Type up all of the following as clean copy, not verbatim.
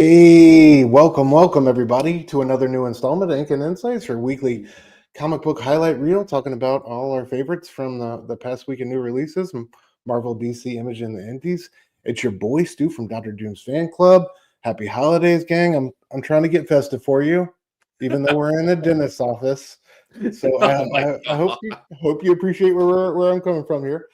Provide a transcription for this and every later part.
Hey, welcome everybody to another new installment of Ink and Insights, your weekly comic book highlight reel, talking about all our favorites from the past week of new releases, Marvel, DC, Image, and the Indies. It's your boy Stu from Dr. Doom's Fan Club. Happy holidays, gang! I'm trying to get festive for you, even though we're in a dentist's office. So Oh my I hope you appreciate where I'm coming from here.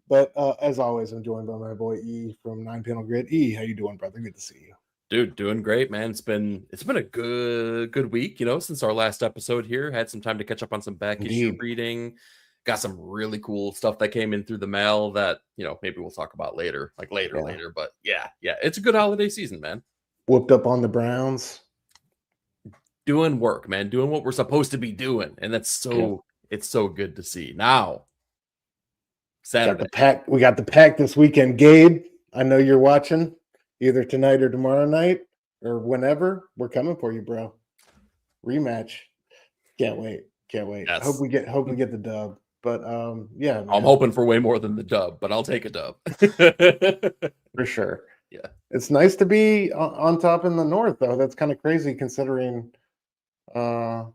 But as always, I'm joined by my boy E from Nine Panel Grid. E, how you doing, brother? Good to see you. Dude, doing great, man. It's been a good week, since our last episode here. Had some time to catch up on some back issue Indeed. reading. Got some really cool stuff that came in through the mail that, maybe we'll talk about later, like Yeah. later. But yeah, it's a good holiday season, man. Whooped up on the Browns. Doing work, man. Doing what we're supposed to be doing. And it's so good to see. Now, Saturday. We got the pack this weekend. Gabe, I know you're watching either tonight or tomorrow night or whenever. We're coming for you, bro. Rematch. Can't wait. Yes. Hope we get the dub. But yeah, man. I'm hoping for way more than the dub, but I'll take a dub. For sure. Yeah. It's nice to be on top in the north, though. That's kind of crazy considering like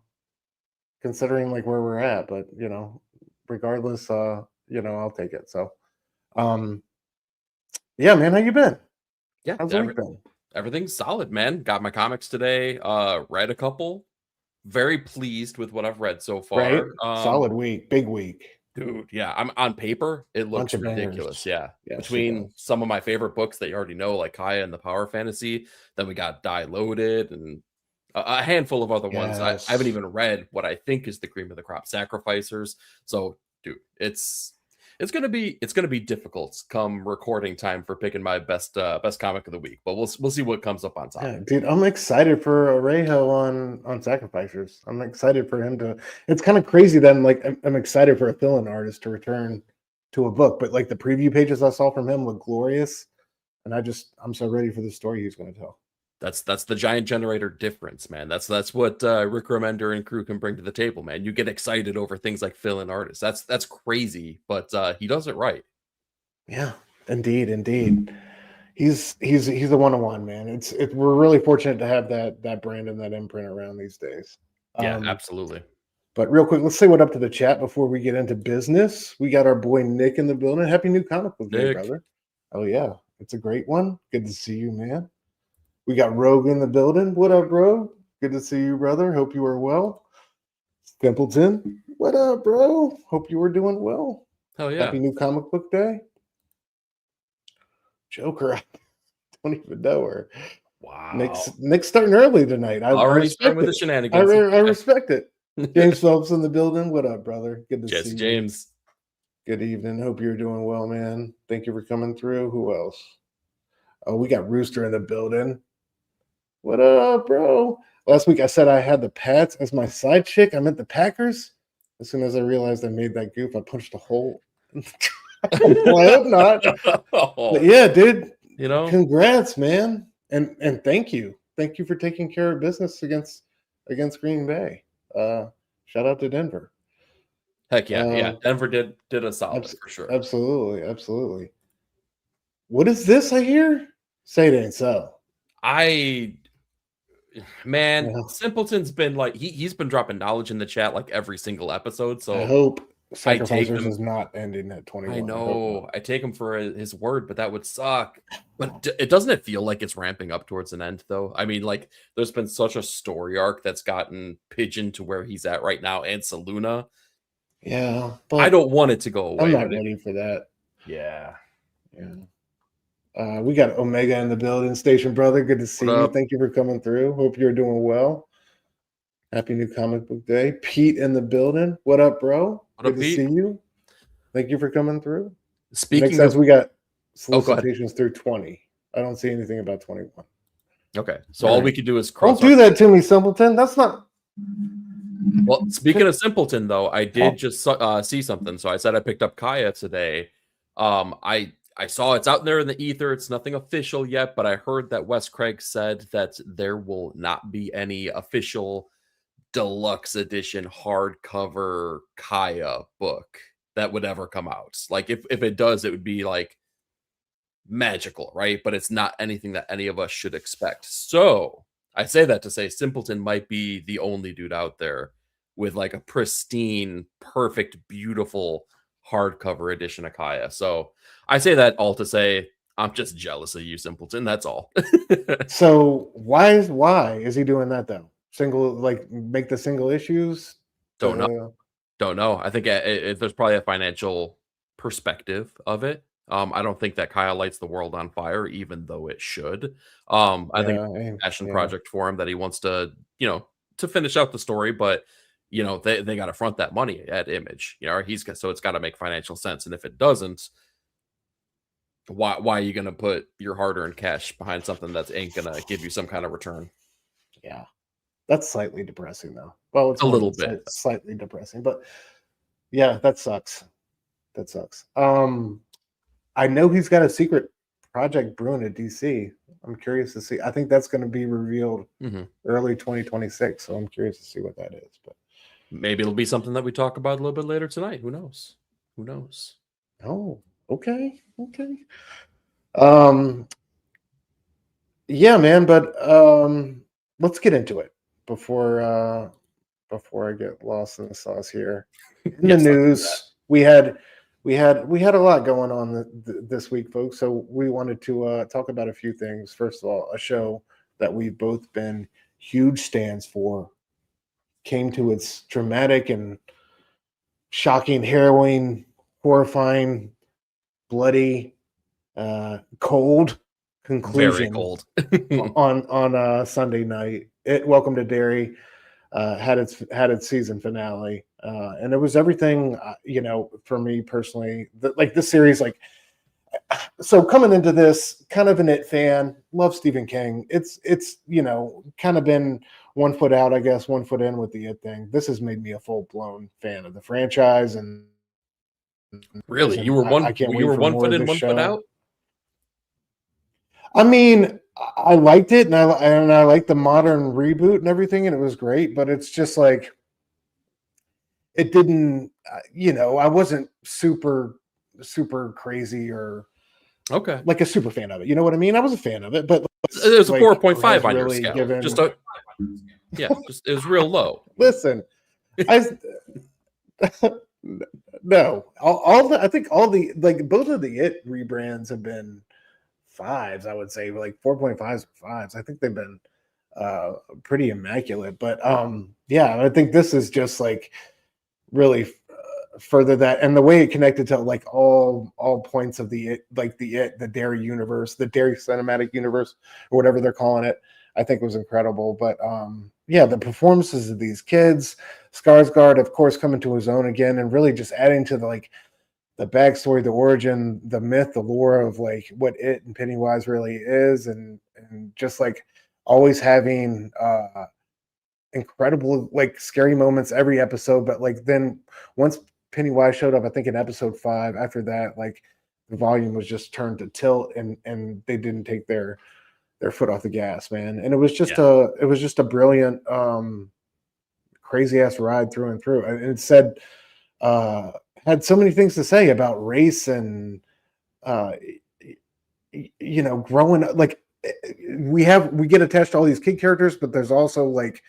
where we're at. But regardless, I'll take it. So yeah, man, how you been? Yeah, How's the week been? Everything's solid, man. Got my comics today. Read a couple. Very pleased with what I've read so far. Right? Solid week, big week. Dude, yeah. I'm on paper, it looks ridiculous. Yeah. Between some of my favorite books that you already know, like Kaya and the Power Fantasy, then we got Die Loaded and a handful of other ones. I haven't even read what I think is the cream of the crop, Sacrificers. So, dude, it's gonna be difficult come recording time for picking my best comic of the week, but we'll see what comes up on top. Yeah, dude, I'm excited for Arejo on Sacrificers. I'm excited for him to. It's kind of crazy that I'm excited for a fill-in artist to return to a book, but like the preview pages I saw from him look glorious, and I'm so ready for the story he's going to tell. That's the Giant Generator difference, man. That's what Rick Remender and crew can bring to the table, man. You get excited over things like fill-in artists. That's crazy, but he does it right. Yeah, indeed. He's a one-on-one, man. We're really fortunate to have that brand and that imprint around these days. Yeah, absolutely. But real quick, let's say what up to the chat before we get into business. We got our boy Nick in the building. Happy new comic book day, brother. Oh yeah, it's a great one. Good to see you, man. We got Rogue in the building. What up, bro? Good to see you, brother. Hope you are well. Templeton, what up, bro? Hope you were doing well. Hell yeah. Happy new comic book day. Joker, I don't even know her. Wow. Nick's starting early tonight. Already starting with the shenanigans. I respect it. James Phelps in the building. What up, brother? Good to see you. James. Good evening. Hope you're doing well, man. Thank you for coming through. Who else? Oh, we got Rooster in the building. What up, bro? Last week I said I had the Pats as my side chick. I meant the Packers. As soon as I realized I made that goof, I punched a hole. Well, I hope not. But yeah, dude. Congrats, man. And thank you. Thank you for taking care of business against Green Bay. Shout out to Denver. Heck yeah. Denver did a solid for sure. Absolutely. What is this I hear? Say it ain't so. Simpleton's been like he's been dropping knowledge in the chat like every single episode. So I hope Sacrificers is not ending at 21. I know. I take him for his word, but that would suck. But it doesn't feel like it's ramping up towards an end, though. I mean, like there's been such a story arc that's gotten Pigeon to where he's at right now, and Saluna. Yeah, but I don't want it to go away. I'm not ready for that. Yeah. We got Omega in the building. Station brother, good to see you. Thank you for coming through. Hope you're doing well. Happy new comic book day. Pete in the building. What up, bro? Good to see you. Thank you for coming through. Speaking of, we got solicitations through 20. I don't see anything about 21. Okay, so all we could do is cross. Don't do that to me, Simpleton. That's not. Well, speaking of Simpleton, though, I did just see something. So I said I picked up Kaya today. I saw it's out there in the ether. It's nothing official yet, but I heard that Wes Craig said that there will not be any official deluxe edition hardcover Kaya book that would ever come out. Like if it does, it would be like magical, right? But it's not anything that any of us should expect. So I say that to say Simpleton might be the only dude out there with like a pristine, perfect, beautiful hardcover edition of Kaya. So I say that all to say I'm just jealous of you, Simpleton. That's all. So why is he doing that though? Make the single issues? Don't know. Don't know. I think there's probably a financial perspective of it. I don't think that Kyle lights the world on fire, even though it should. I think it's a passion project for him that he wants to, to finish out the story, but they got to front that money at Image, so it's got to make financial sense. And if it doesn't, why are you going to put your hard-earned cash behind something that ain't going to give you some kind of return? Yeah. That's slightly depressing, though. Well, it's a little bit slightly depressing, but yeah, that sucks. That sucks. I know he's got a secret project brewing at DC. I'm curious to see. I think that's going to be revealed early 2026. So I'm curious to see what that is. But maybe it'll be something that we talk about a little bit later tonight. Who knows? Who knows? Oh, okay. Okay. Yeah, man, but let's get into it before I get lost in the sauce here. In the news, we had a lot going on this week, folks. So we wanted to talk about a few things. First of all, a show that we've both been huge stands for came to its dramatic and shocking, harrowing, horrifying, bloody, cold conclusion. Very cold. on Sunday night. Welcome to Derry had its season finale, and it was everything for me personally. This series, so coming into this, kind of an It fan, love Stephen King. It's kind of been 1 foot out, I guess, 1 foot in with the It thing. This has made me a full blown fan of the franchise. And really, you were 1 foot in, 1 foot out. I mean, I liked it, and I liked the modern reboot and everything, and it was great. But it's just like it didn't, I wasn't super crazy or like a super fan of it. You know what I mean? I was a fan of it, but it was a 4.5 on your scale. It was real low. Listen, no, I think all the both of the It rebrands have been 5s, I would say, like 4.5s, 5s. I think they've been pretty immaculate. But yeah, I think this is just like really further that, and the way it connected to like all points of the Derry universe, the Derry cinematic universe, or whatever they're calling it, I think was incredible. But yeah, the performances of these kids, Skarsgård, of course, coming to his own again, and really just adding to the backstory, the origin, the myth, the lore of like what It and Pennywise really is, and just like always having incredible like scary moments every episode. But like then once Pennywise showed up, I think in episode 5, after that, like the volume was just turned to tilt, and they didn't take their foot off the gas, man. And it was just a brilliant crazy ass ride through and through. And it said had so many things to say about race and growing up. Like we get attached to all these kid characters, but there's also like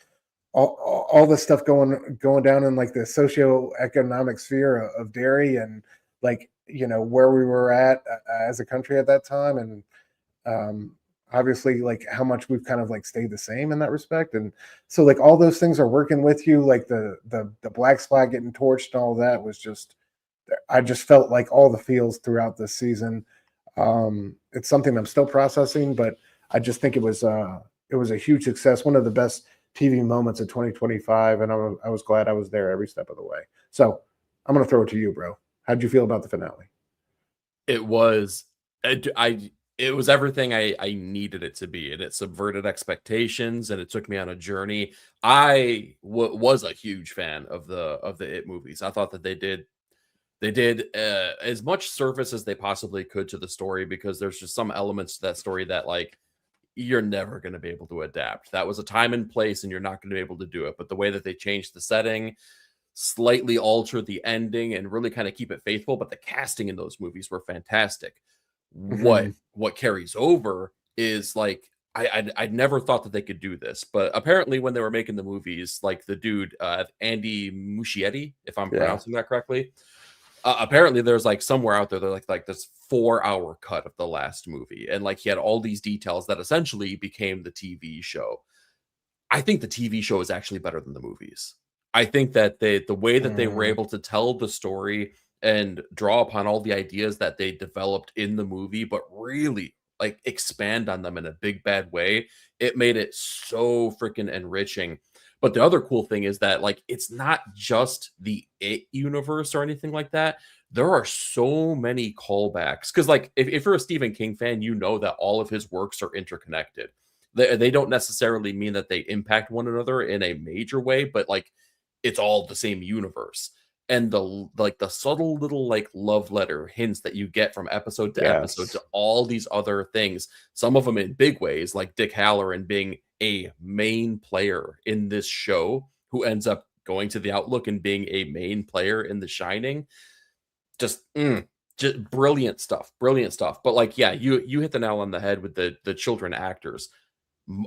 all this stuff going down in like the socioeconomic sphere of Derry, and like where we were at as a country at that time, and obviously like how much we've kind of like stayed the same in that respect. And so like all those things are working with you, like the black flag getting torched and all that was just, I just felt like all the feels throughout this season. It's something I'm still processing, but I just think it was a huge success, one of the best TV moments of 2025, and I was glad I was there every step of the way. So I'm gonna throw it to you, bro. How'd you feel about the finale? It was everything I needed it to be, and it subverted expectations, and it took me on a journey. I was a huge fan of the It movies. I thought that they did as much service as they possibly could to the story, because there's just some elements to that story that like you're never going to be able to adapt. That was a time and place, and you're not going to be able to do it. But the way that they changed the setting, slightly alter the ending, and really kind of keep it faithful, but the casting in those movies were fantastic. What carries over is like I never thought that they could do this, but apparently when they were making the movies, like the dude Andy Muschietti, if I'm pronouncing that correctly, apparently there's like somewhere out there they're like this 4-hour cut of the last movie, and like he had all these details that essentially became the TV show. I think the TV show is actually better than the movies. I think that the way that they were able to tell the story and draw upon all the ideas that they developed in the movie, but really like expand on them in a big bad way, it made it so freaking enriching. But the other cool thing is that like it's not just the It universe or anything like that. There are so many callbacks because like if you're a Stephen King fan, you know that all of his works are interconnected. They don't necessarily mean that they impact one another in a major way, but like it's all the same universe. And the subtle little like love letter hints that you get from episode to episode to all these other things, some of them in big ways, like Dick Halloran being a main player in this show who ends up going to the Outlook and being a main player in The Shining. Just brilliant stuff. But like, yeah, you hit the nail on the head with the children actors.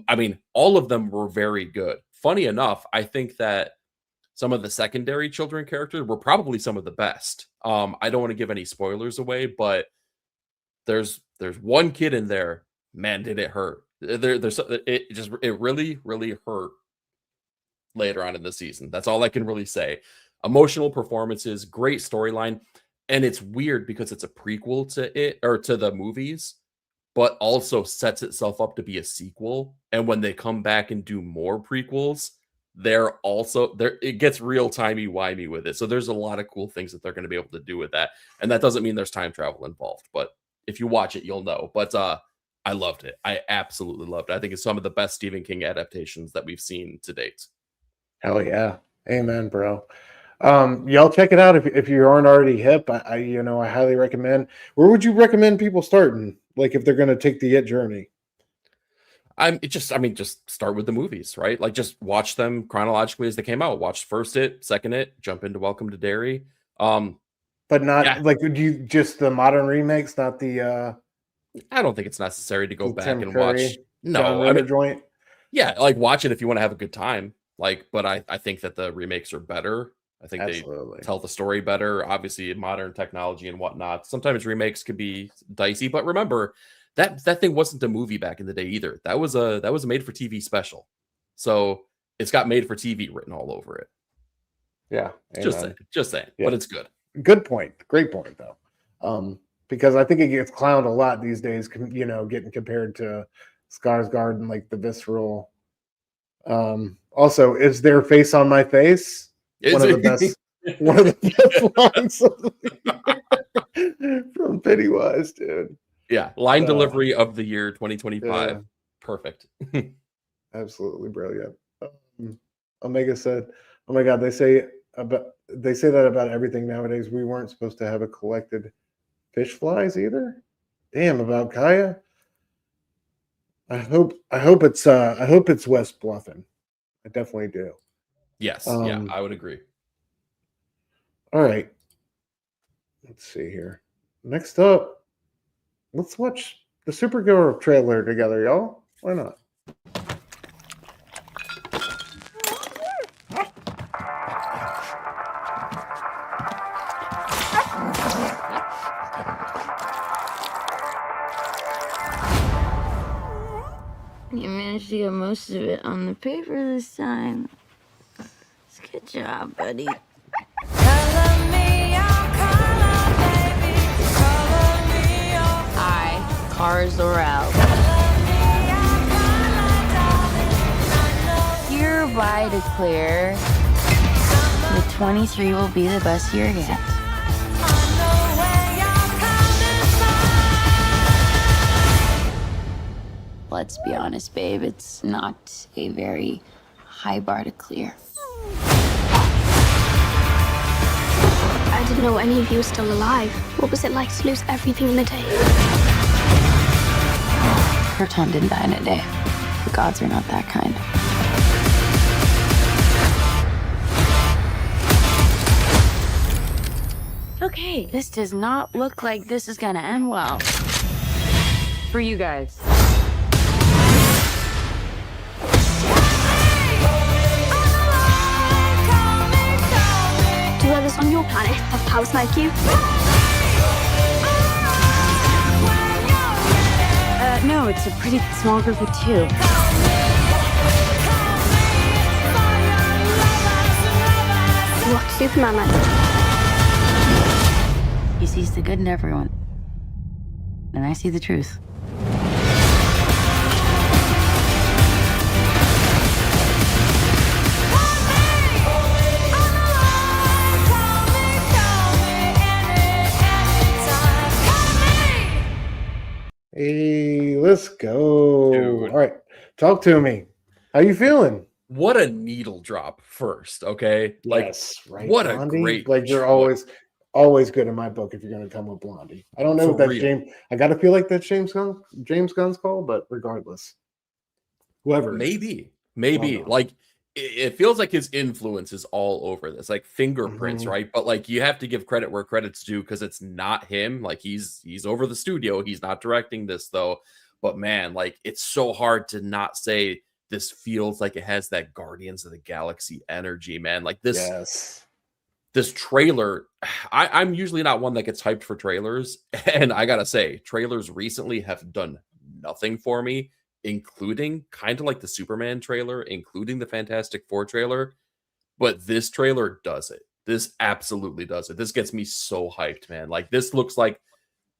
I mean, all of them were very good. Funny enough, I think that some of the secondary children characters were probably some of the best. I don't want to give any spoilers away, but there's one kid in there. Man, did it hurt? It really hurt later on in the season. That's all I can really say. Emotional performances, great storyline, and it's weird because it's a prequel to it or to the movies, but also sets itself up to be a sequel. And when they come back and do more prequels, they're also there. It gets real timey-wimey with it. So there's a lot of cool things that they're going to be able to do with that. And that doesn't mean there's time travel involved, but if you watch it, you'll know. But I loved it. I absolutely loved it. I think it's some of the best Stephen King adaptations that we've seen to date. Hell yeah. Amen, bro. Y'all check it out if you aren't already hip. I highly recommend. Where would you recommend people starting? Like if they're going to take the It journey? Just start with the movies, right? Like just watch them chronologically as they came out. Watch first It, second It, jump into Welcome to Derry. But not like would you just the modern remakes, not the I don't think it's necessary to go back Tim and Curry, watch. No, I mean, joint. Yeah, like watch it if you want to have a good time. Like, but I think that the remakes are better. I think they tell the story better. Obviously, modern technology and whatnot. Sometimes remakes could be dicey, but remember that thing wasn't a movie back in the day either. That was a made for TV special. So it's got made for TV written all over it. Yeah, just saying. Yeah. But it's good. Good point. Great point though. Because I think it gets clowned a lot these days. Getting compared to Skarsgård and like the visceral. Also, is there face on my face? One of the best lines from Pennywise, dude. Yeah, line delivery of the year 2025. Yeah. Perfect. Absolutely brilliant. Omega said, "Oh my God, they say that about everything nowadays. We weren't supposed to have a collected fish flies either. Damn, about Kaya. I hope it's West Bluffing. I definitely do. Yes, yeah, I would agree. All right. Let's see here. Next up, let's watch the Supergirl trailer together, y'all. Why not? You managed to get most of it on the paper this time. Good job, buddy. Hi, cars are out. Hereby declare the 23 will be the best year yet. Let's be honest, babe, it's not a very high bar to clear. I didn't know any of you were still alive. What was it like to lose everything in a day? Krypton didn't die in a day. The gods are not that kind. Okay, this does not look like this is gonna end well. For you guys. Do others on your planet have powers like you? No, it's a pretty small group of 2. What's Superman like? He sees the good in everyone. And I see the truth. Hey, let's go. Dude. All right. Talk to me. How you feeling? What a needle drop first, okay? Like, yes, right. what Blondie? a great like you're always good in my book if you're going to come with Blondie. I don't know For if that's real. James. I got to feel like that's James Gunn's call, but regardless, whoever. Maybe. Well, Like, it feels like his influence is all over this, like fingerprints, Mhm. right? But like, you have to give credit where credit's due because it's not him. Like, he's over the studio. He's not directing this though. But man, like, it's so hard to not say this feels like it has that Guardians of the Galaxy energy, man. Like this. Yes. This trailer, I'm usually not one that gets hyped for trailers. And I gotta say, trailers recently have done nothing for me, including kind of like the Superman trailer, including the Fantastic Four trailer. But this trailer does it. This absolutely does it. This gets me so hyped, man. Like, this looks like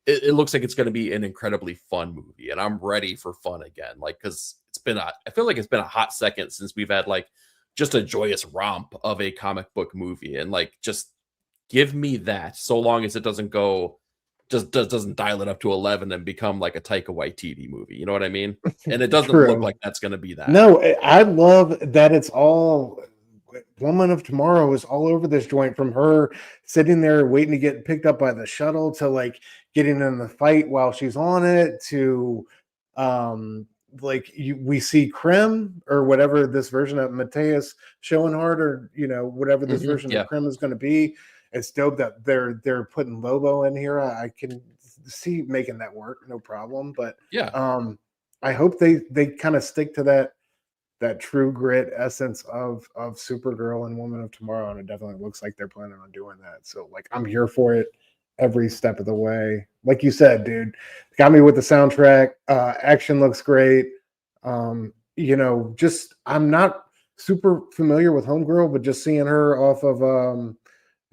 it looks like it's going to be an incredibly fun movie. And I'm ready for fun again. Like, because I feel like it's been a hot second since we've had like just a joyous romp of a comic book movie. And like, just give me that, so long as it doesn't doesn't dial it up to 11 and become like a Taika Waititi movie. You know what I mean? And it doesn't look like that's going to be that. No, I love that it's all Woman of Tomorrow is all over this joint, from her sitting there waiting to get picked up by the shuttle to like getting in the fight while she's on it to we see Krim or whatever this version of Mateus Schoenhardt or whatever this version of Krim is going to be. It's dope that they're putting Lobo in here. I can see making that work, no problem. But yeah, I hope they kind of stick to that true grit essence of Supergirl and Woman of Tomorrow, and it definitely looks like they're planning on doing that. So like, I'm here for it every step of the way. Like you said, dude, got me with the soundtrack. Action looks great. Just I'm not super familiar with Homegirl, but just seeing her off of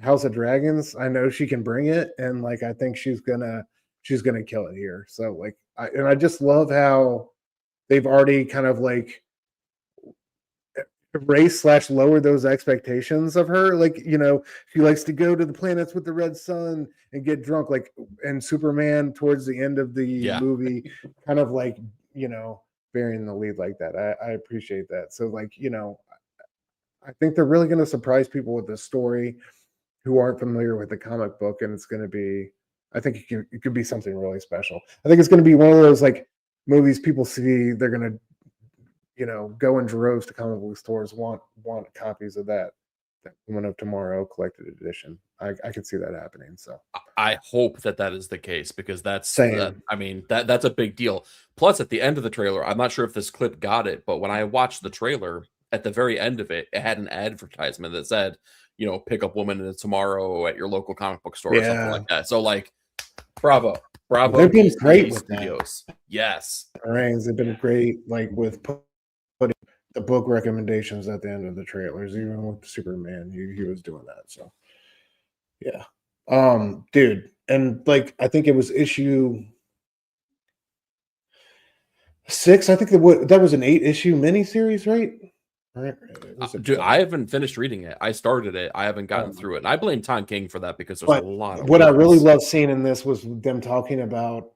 House of Dragons, I know she can bring it, and like I think she's gonna kill it here. So like, I just love how they've already kind of like raise/lower those expectations of her. Like, she likes to go to the planets with the red sun and get drunk, like, and Superman towards the end of the movie kind of like, bearing the lead like that. I appreciate that. So like, I think they're really going to surprise people with this story who aren't familiar with the comic book, and it's going to be, I think it could be something really special. I think it's going to be one of those like movies people see, they're going to go in droves to comic book stores, want copies of that Woman of Tomorrow collected edition. I could see that happening. So I hope that is the case, because that's a big deal. Plus, at the end of the trailer, I'm not sure if this clip got it, but when I watched the trailer, at the very end of it, it had an advertisement that said, pick up Woman of Tomorrow at your local comic book store or something like that. So like, bravo. They've been great with studios. Yes. They've been great, like with putting the book recommendations at the end of the trailers. Even with Superman, he was doing that. So yeah, dude, and like I think it was issue 6. I think that was an 8-issue miniseries, right? Dude, I haven't finished reading it. I started it. I haven't gotten through it. And I blame Tom King for that, because there's a lot of what I really love seeing in this was them talking about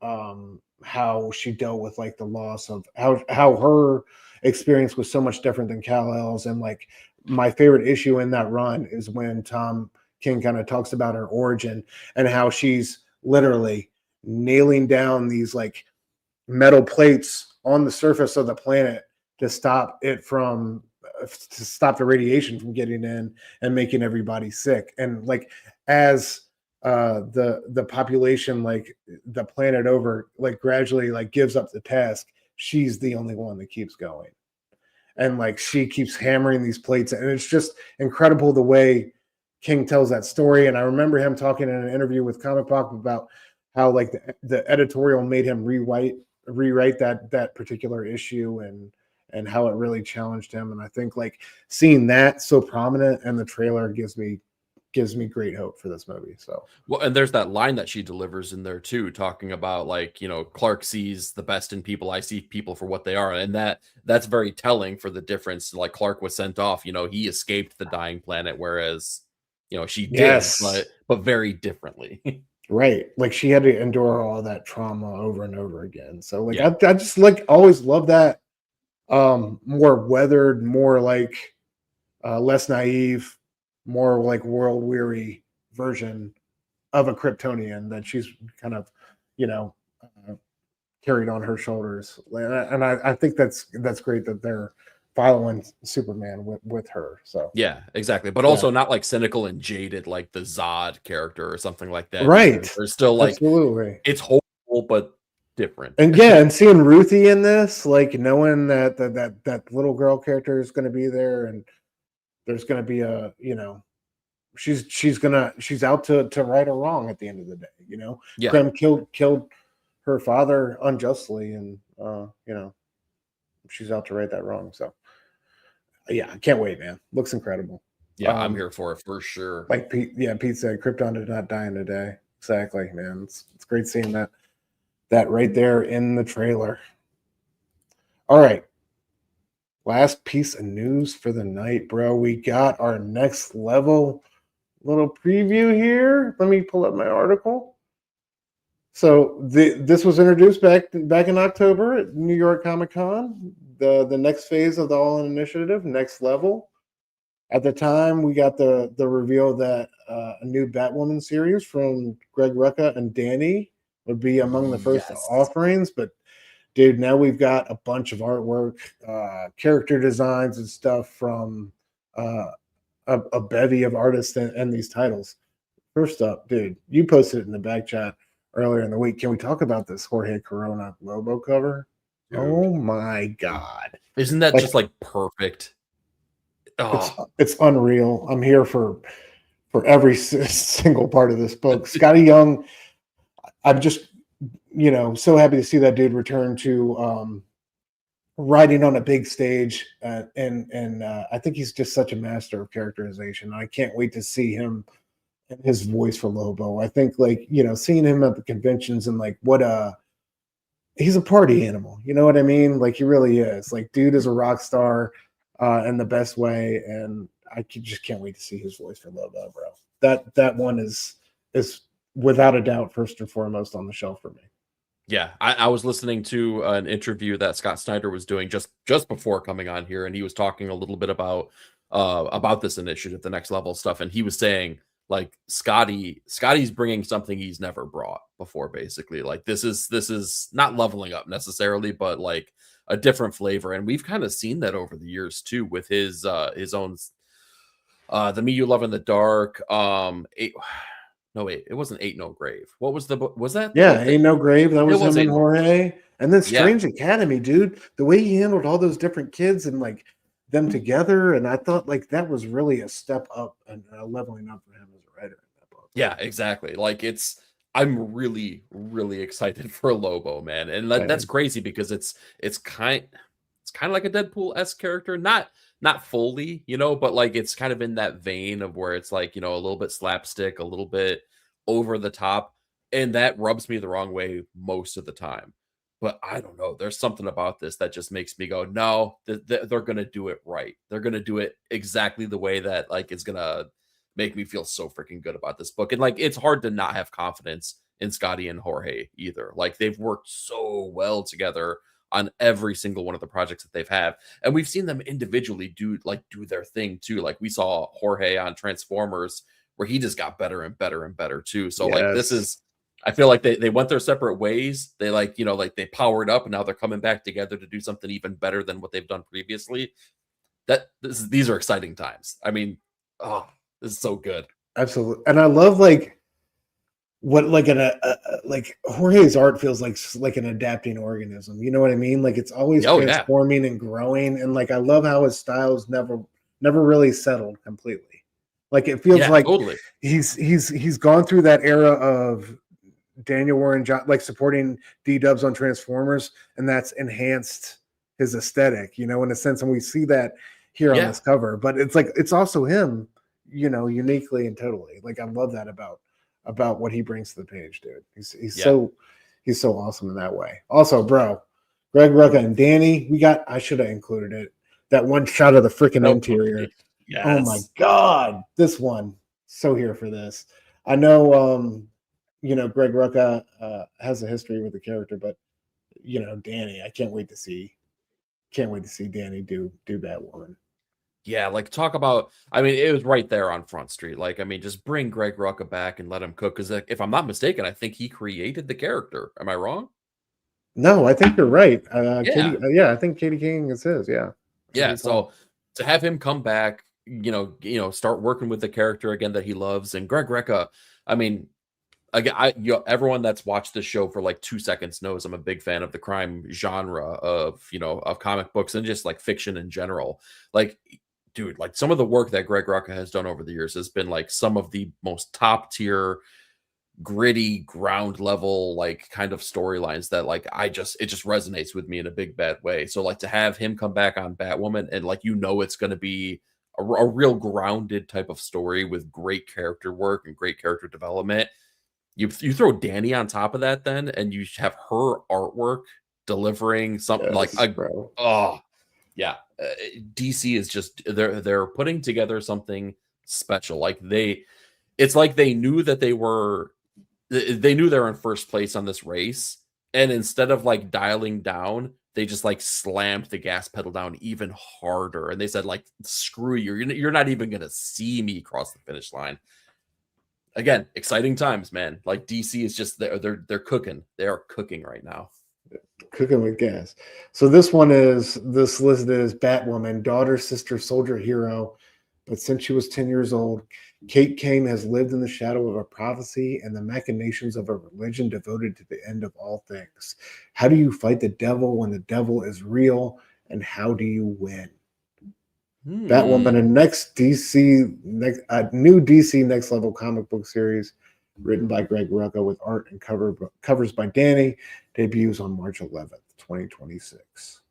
how she dealt with like the loss of how her experience was so much different than Kal-El's. And like, my favorite issue in that run is when Tom King kind of talks about her origin and how she's literally nailing down these like metal plates on the surface of the planet to stop the radiation from getting in and making everybody sick. And like, as the population, like the planet over, like gradually like gives up the task, she's the only one that keeps going. And like she keeps hammering these plates, and it's just incredible the way King tells that story. And I remember him talking in an interview with Comic Pop about how like the editorial made him rewrite that particular issue, and how it really challenged him. And I think like seeing that so prominent in the trailer gives me great hope for this movie. So well, and there's that line that she delivers in there too, talking about like, Clark sees the best in people. I see people for what they are. And that's very telling for the difference. Like Clark was sent off, he escaped the dying planet, whereas, she did, yes, but very differently. Right. Like she had to endure all that trauma over and over again. So like, Yeah. I just like always love that more weathered, more like less naive, more like world weary version of a Kryptonian that she's kind of, carried on her shoulders. And I think that's great that they're following Superman with her. So yeah, exactly. But also not like cynical and jaded like the Zod character or something like that. Right. There's still like, absolutely, it's hopeful but different. And and seeing Ruthie in this, like knowing that little girl character is going to be there, and there's going to be a, she's out to right or wrong at the end of the day. Yeah. Krem killed her father unjustly, and she's out to right that wrong. So yeah, I can't wait, man. Looks incredible. Yeah, I'm here for it for sure. Like Pete said, Krypton did not die in a day. Exactly, man. It's great seeing that right there in the trailer. All right. Last piece of news for the night, bro. We got our next level little preview here. Let me pull up my article. So this was introduced back in October at New York Comic Con. The next phase of the All-In Initiative, Next Level. At the time, we got the reveal that a new Batwoman series from Greg Rucka and Danny would be among the first offerings. But dude, now we've got a bunch of artwork, character designs and stuff from a bevy of artists and these titles. First up, dude, you posted it in the back chat earlier in the week. Can we talk about this Jorge Corona Lobo cover? Dude. Oh my God. Isn't that just like perfect? Oh. It's unreal. I'm here for every single part of this book. Scotty Young, I'm just, so happy to see that dude return to writing on a big stage. And I think he's just such a master of characterization. I can't wait to see him and his voice for Lobo. I think seeing him at the conventions and like he's a party animal. You know what I mean? Like he really is. Like dude is a rock star in the best way. And I just can't wait to see his voice for Lobo, bro. That one is without a doubt first and foremost on the shelf for me. Yeah, I was listening to an interview that Scott Snyder was doing just before coming on here, and he was talking a little bit about this initiative, the Next Level stuff, and he was saying like Scotty's bringing something he's never brought before, basically. Like this is not leveling up necessarily, but like a different flavor, and we've kind of seen that over the years too with his own The Me You Love in the Dark. No, wait, it wasn't Ain't No Grave. What was was that? Yeah, Ain't No Grave. That was him and Jorge. And then Strange Academy, dude. The way he handled all those different kids and like them together. And I thought like that was really a step up and leveling up for him as a writer in that book. Yeah, exactly. Like I'm really, really excited for Lobo, man. And that's crazy because it's kind of like a Deadpool-esque character. Not fully, but like it's kind of in that vein of where it's like, a little bit slapstick, a little bit over the top. And that rubs me the wrong way most of the time. But I don't know. There's something about this that just makes me go, no, they're going to do it right. They're going to do it exactly the way that like it's going to make me feel so freaking good about this book. And like, it's hard to not have confidence in Scotty and Jorge either. Like they've worked so well together on every single one of the projects that they've had. And we've seen them individually do their thing too. Like we saw Jorge on Transformers where he just got better and better and better too. So like this is, I feel like they went their separate ways. They they powered up and now they're coming back together to do something even better than what they've done previously. These are exciting times. I mean, this is so good. Absolutely. And I love like what like like Jorge's art feels like an adapting organism. You know what I mean? Like it's always transforming and growing. And like I love how his style's never really settled completely. Like it feels like he's gone through that era of Daniel Warren like supporting D-Dubs on Transformers, and that's enhanced his aesthetic, you know, in a sense. And we see that here on this cover, but it's like it's also him, you know, uniquely and totally. Like I love that about what he brings to the page, dude. He's so awesome in that way. Also, bro, Greg Rucka and Danny, I should have included it. That one shot of the freaking interior. Yes. Oh my God. This one. So here for this. I know you know, Greg Rucka has a history with the character, but you know, Danny, I can't wait to see Danny do Batwoman. Yeah, like talk about, I mean, it was right there on Front Street. Like, I mean, just bring Greg Rucka back and let him cook. Because if I'm not mistaken, I think he created the character. Am I wrong? No, I think you're right. I think Katie King is his. Yeah. Yeah. So to have him come back, you know, start working with the character again that he loves, and Greg Rucka, I mean, again, everyone that's watched this show for like 2 seconds knows I'm a big fan of the crime genre of, you know, of comic books and just like fiction in general. Like, dude, like some of the work that Greg Rucka has done over the years has been like some of the most top tier, gritty, ground level, like kind of storylines that like it just resonates with me in a big bad way. So like to have him come back on Batwoman and like, you know, it's going to be a real grounded type of story with great character work and great character development. You throw Danny on top of that then, and you have her artwork delivering something DC is just they're putting together something special. Like it's like they knew that they were in first place on this race, and instead of like dialing down, they just like slammed the gas pedal down even harder, and they said like, screw you, you're not even gonna see me cross the finish line. Again, exciting times, man. Like DC is just they're cooking. They are cooking right now. Cooking with gas. So this listed as Batwoman, daughter, sister, soldier, hero. But since she was 10 years old, Kate Kane has lived in the shadow of a prophecy and the machinations of a religion devoted to the end of all things. How do you fight the devil when the devil is real? And how do you win? Batwoman, a new DC Next Level comic book series written by Greg Rucka with art and covers by Danny, debuts on March 11th, 2026.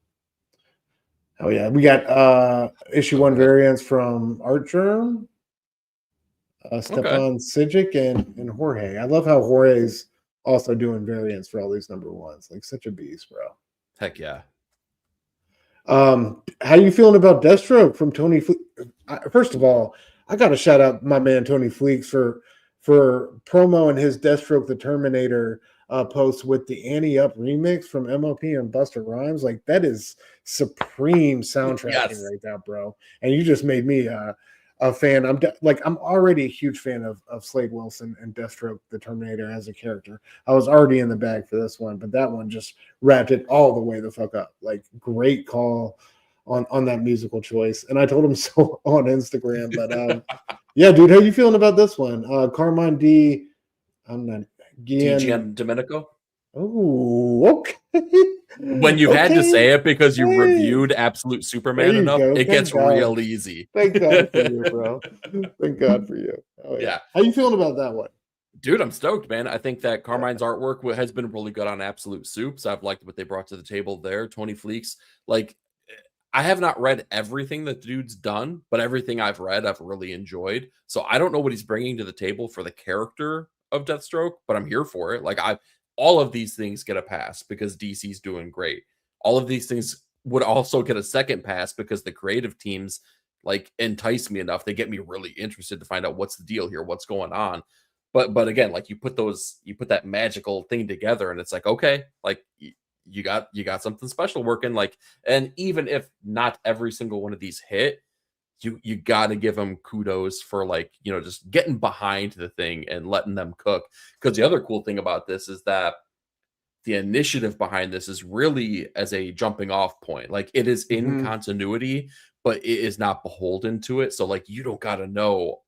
Oh yeah, we got issue 1 variants from Art Germ, Stepan Sijic, and Jorge. I love how Jorge's also doing variants for all these number ones. Like such a beast, bro. Heck yeah. How you feeling about Deathstroke from Tony First of all, I got to shout out my man Tony Fleeks for promo and his Deathstroke the Terminator post with the Annie Up remix from MOP and Busta Rhymes. Like that is supreme soundtracking right now, bro. And you just made me a fan. I'm already a huge fan of Slade Wilson and Deathstroke the Terminator as a character. I was already in the bag for this one, but that one just wrapped it all the way the fuck up. Like great call on that musical choice. And I told him so on Instagram. But yeah, dude, how you feeling about this one? Carmine D. I'm not DGM Domenico. Oh, okay. When you've had to say it because you reviewed Absolute Superman enough, it gets real easy. Thank God for you, bro. Thank God for you. Oh, yeah. How you feeling about that one? Dude, I'm stoked, man. I think that Carmine's artwork has been really good on Absolute Soups. I've liked what they brought to the table there. Tony Fleeks, like, I have not read everything that the dude's done, but everything I've read, I've really enjoyed. So I don't know what he's bringing to the table for the character of Deathstroke, but I'm here for it. Like, all of these things get a pass because DC's doing great. All of these things would also get a second pass because the creative teams like entice me enough. They get me really interested to find out what's the deal here, what's going on. But again, like you put that magical thing together and it's like, okay, like you got something special working. Like, and even if not every single one of these hit, you got to give them kudos for like, you know, just getting behind the thing and letting them cook. Because the other cool thing about this is that the initiative behind this is really as a jumping off point. Like it is in continuity, but it is not beholden to it. So like, you don't got to know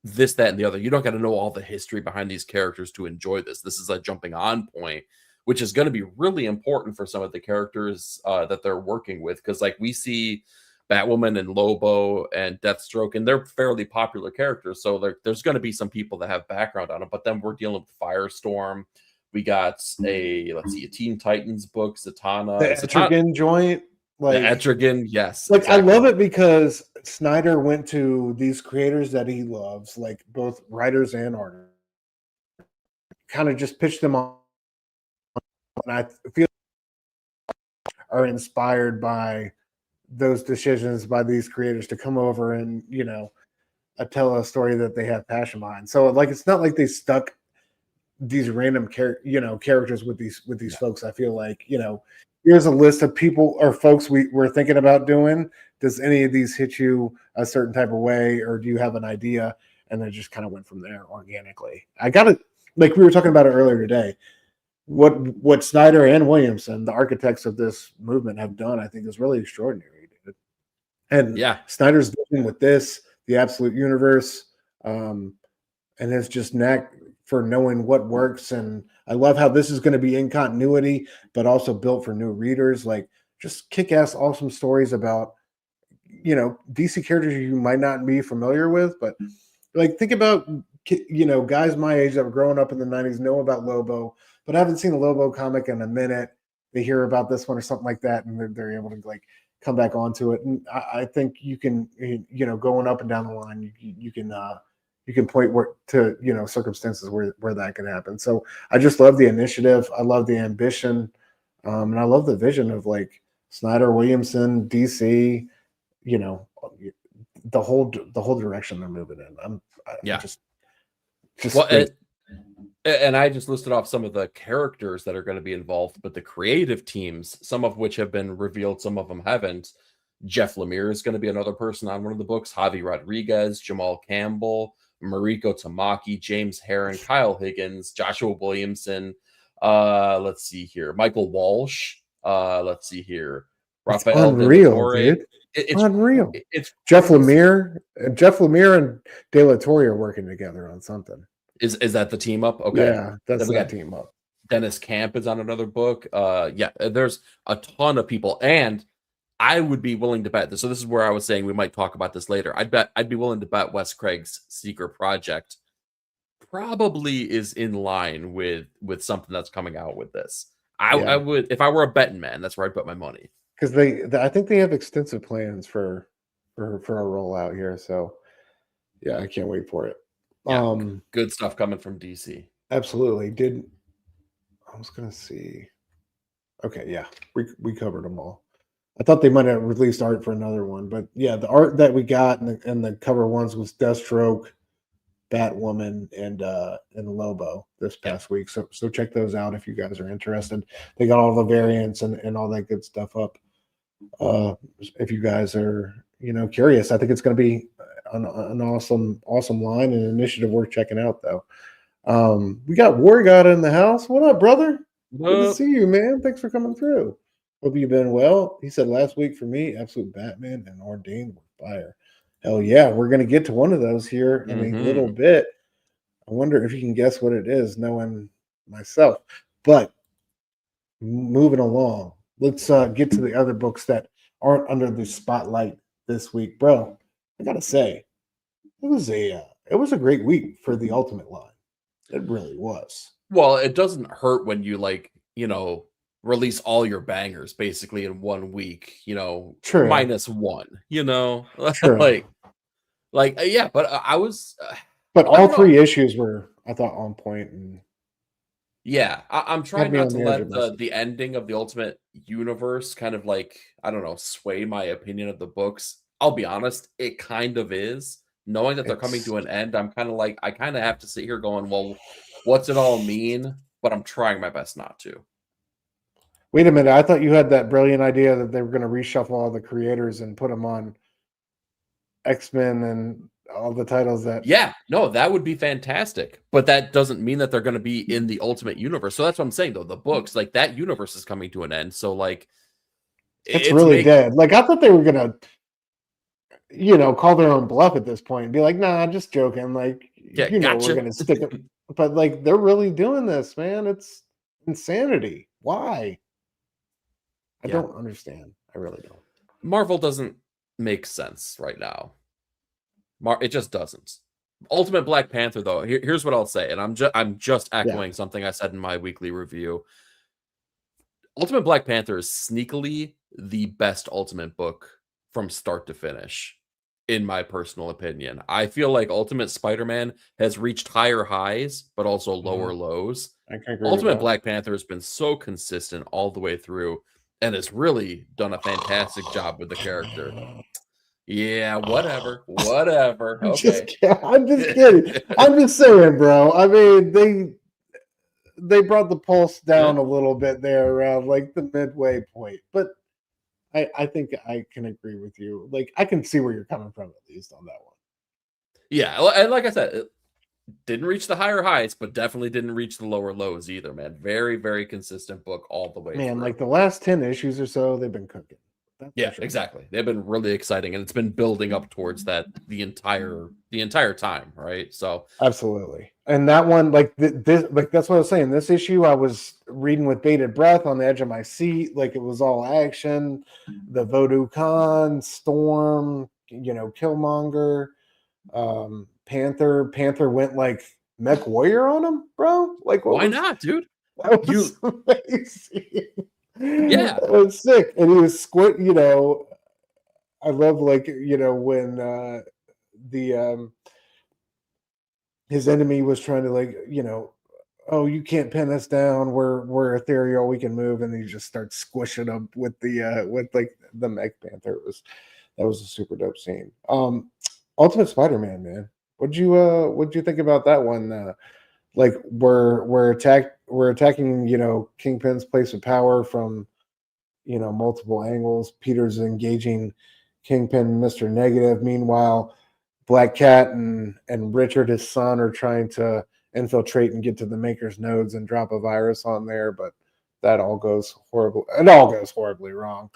this, that, and the other. You don't got to know all the history behind these characters to enjoy this. This is a jumping on point, which is going to be really important for some of the characters that they're working with. Because like we see Batwoman and Lobo and Deathstroke, and they're fairly popular characters. So there's going to be some people that have background on them. But then we're dealing with Firestorm. We got a Teen Titans book, Zatanna. The Etrigan joint. Like, the Etrigan, yes. Like exactly. I love it because Snyder went to these creators that he loves, like both writers and artists, kind of just pitched them on. And I feel are inspired by those decisions by these creators to come over and, you know, tell a story that they have passion behind. So like, it's not like they stuck these random characters with these folks. I feel like, you know, here's a list of people or folks we're thinking about doing. Does any of these hit you a certain type of way, or do you have an idea? And then just kind of went from there organically. I got it. Like we were talking about it earlier today. What Snyder and Williamson, the architects of this movement, have done, I think, is really extraordinary. And yeah, Snyder's vision with this, the absolute universe, and his just knack for knowing what works. And I love how this is going to be in continuity, but also built for new readers. Like just kick-ass, awesome stories about, you know, DC characters you might not be familiar with, but like think about, you know, guys my age that were growing up in the 90s know about Lobo, but I haven't seen a Lobo comic in a minute. They hear about this one or something like that, and they're able to like come back onto it. And I think you can, you know, going up and down the line, you can point to, you know, circumstances where that can happen. So I just love the initiative. I love the ambition. And I love the vision of like Snyder, Williamson, DC, you know, the whole direction they're moving in. Just well, and I just listed off some of the characters that are going to be involved, but the creative teams, some of which have been revealed, some of them haven't. Jeff Lemire is going to be another person on one of the books. Javi Rodriguez, Jamal Campbell, Mariko Tamaki, James Herron, Kyle Higgins, Joshua Williamson. Let's see here. Michael Walsh. Let's see here. Rafael unreal, dude. It's unreal. It's Jeff Lemire and De La Torre are working together on something. Is that the team up? Okay. Yeah, that's that team up. Dennis Camp is on another book. Yeah, there's a ton of people, and I would be willing to bet this. So this is where I was saying we might talk about this later. I'd be willing to bet Wes Craig's Secret Project probably is in line with something that's coming out with this. I would, if I were a betting man, that's where I'd put my money. Because I think they have extensive plans for a rollout here. So yeah, I can't wait for it. Yeah, good stuff coming from DC. Absolutely. I was gonna see. Okay, yeah, we covered them all. I thought they might have released art for another one, but yeah, the art that we got and the cover ones was Deathstroke, Batwoman, and Lobo this past week. So check those out if you guys are interested. They got all the variants and all that good stuff up. If you guys are, you know, curious, I think it's going to be an awesome line and initiative worth checking out, though. We got Wargata in the house. What up, brother? Good to see you, man. Thanks for coming through. Hope you've been well. He said last week for me, Absolute Batman and Ordained were fire. Hell yeah, we're going to get to one of those here in a little bit. I wonder if you can guess what it is, knowing myself. But moving along, let's get to the other books that aren't under the spotlight this week, bro. I gotta say, it was a great week for the Ultimate line. It really was. Well, it doesn't hurt when you release all your bangers basically in 1 week. True. Minus one. True. Yeah. But I was. But all three issues were, I thought, on point. And yeah, I'm trying not to let the ending of the Ultimate Universe kind of sway my opinion of the books. I'll be honest, it kind of is. Knowing that they're coming to an end, I'm kind of I kind of have to sit here going, well, what's it all mean? But I'm trying my best not to. Wait a minute. I thought you had that brilliant idea that they were going to reshuffle all the creators and put them on X-Men and all the titles that... Yeah, no, that would be fantastic. But that doesn't mean that they're going to be in the Ultimate Universe. So that's what I'm saying, though. The books, that universe is coming to an end. So, it's really dead. I thought they were going to... call their own bluff at this point and be like, nah, just joking. Like, gotcha. We're going to stick it. But like, they're really doing this, man. It's insanity. Why? I don't understand. I really don't. Marvel doesn't make sense right now. It just doesn't. Ultimate Black Panther, though, here's what I'll say, and I'm just echoing something I said in my weekly review. Ultimate Black Panther is sneakily the best Ultimate book from start to finish, in my personal opinion. I feel like Ultimate Spider-Man has reached higher highs, but also lower lows. I can agree Ultimate with that. Black Panther has been so consistent all the way through, and has really done a fantastic job with the character. Yeah, whatever. Okay. I'm just kidding. I'm just saying, bro. I mean, they brought the pulse down a little bit there around like the midway point, but I think I can agree with you. Like, I can see where you're coming from, at least on that one. Yeah, and like I said, it didn't reach the higher highs, but definitely didn't reach the lower lows either, man. Very, very consistent book all the way through. Like the last 10 issues or so, they've been cooking. That's exactly. They've been really exciting, and it's been building up towards that the entire time, right? So absolutely. And that one, like this, like that's what I was saying. This issue, I was reading with bated breath on the edge of my seat, like it was all action. The Voodoo Khan, Storm, Killmonger, Panther went like Mech Warrior on him, bro. Like, why not, dude? That was amazing. Yeah, it was sick, and he was squint. I love when the his enemy was trying to oh, you can't pin us down. We're ethereal. We can move, and he just starts squishing them with the Mech Panther. That was a super dope scene. Ultimate Spider-Man, man. What'd you think about that one? We're attacking Kingpin's place of power from multiple angles. Peter's engaging Kingpin, Mr. Negative. Meanwhile, Black Cat and Richard, his son, are trying to infiltrate and get to the Maker's nodes and drop a virus on there, but that all goes horribly wrong.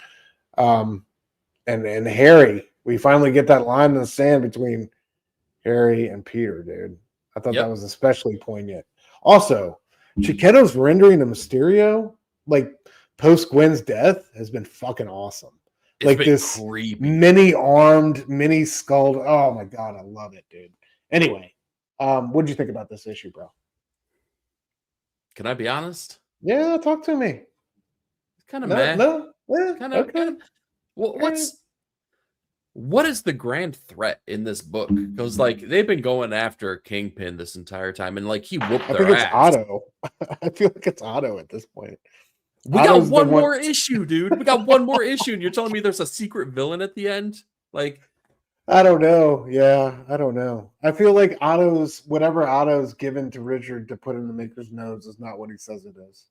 And Harry, we finally get that line in the sand between Harry and Peter, dude. I thought that was especially poignant. Also, Chiquetto's rendering of Mysterio, like post Gwen's death, has been fucking awesome. It's this creepy. Mini-armed, mini-skulled. Oh my god, I love it, dude. Anyway, what did you think about this issue, bro? Can I be honest? Yeah, talk to me. Kind of mad. No, yeah, kind of. Okay. What is the grand threat in this book? Because they've been going after Kingpin this entire time, and he whooped their ass. Otto. I feel like it's Otto at this point. We got one more issue, dude. We got one more issue, and you're telling me there's a secret villain at the end? I don't know. Yeah, I don't know. I feel like whatever Otto's given to Richard to put in the Maker's nodes is not what he says it is.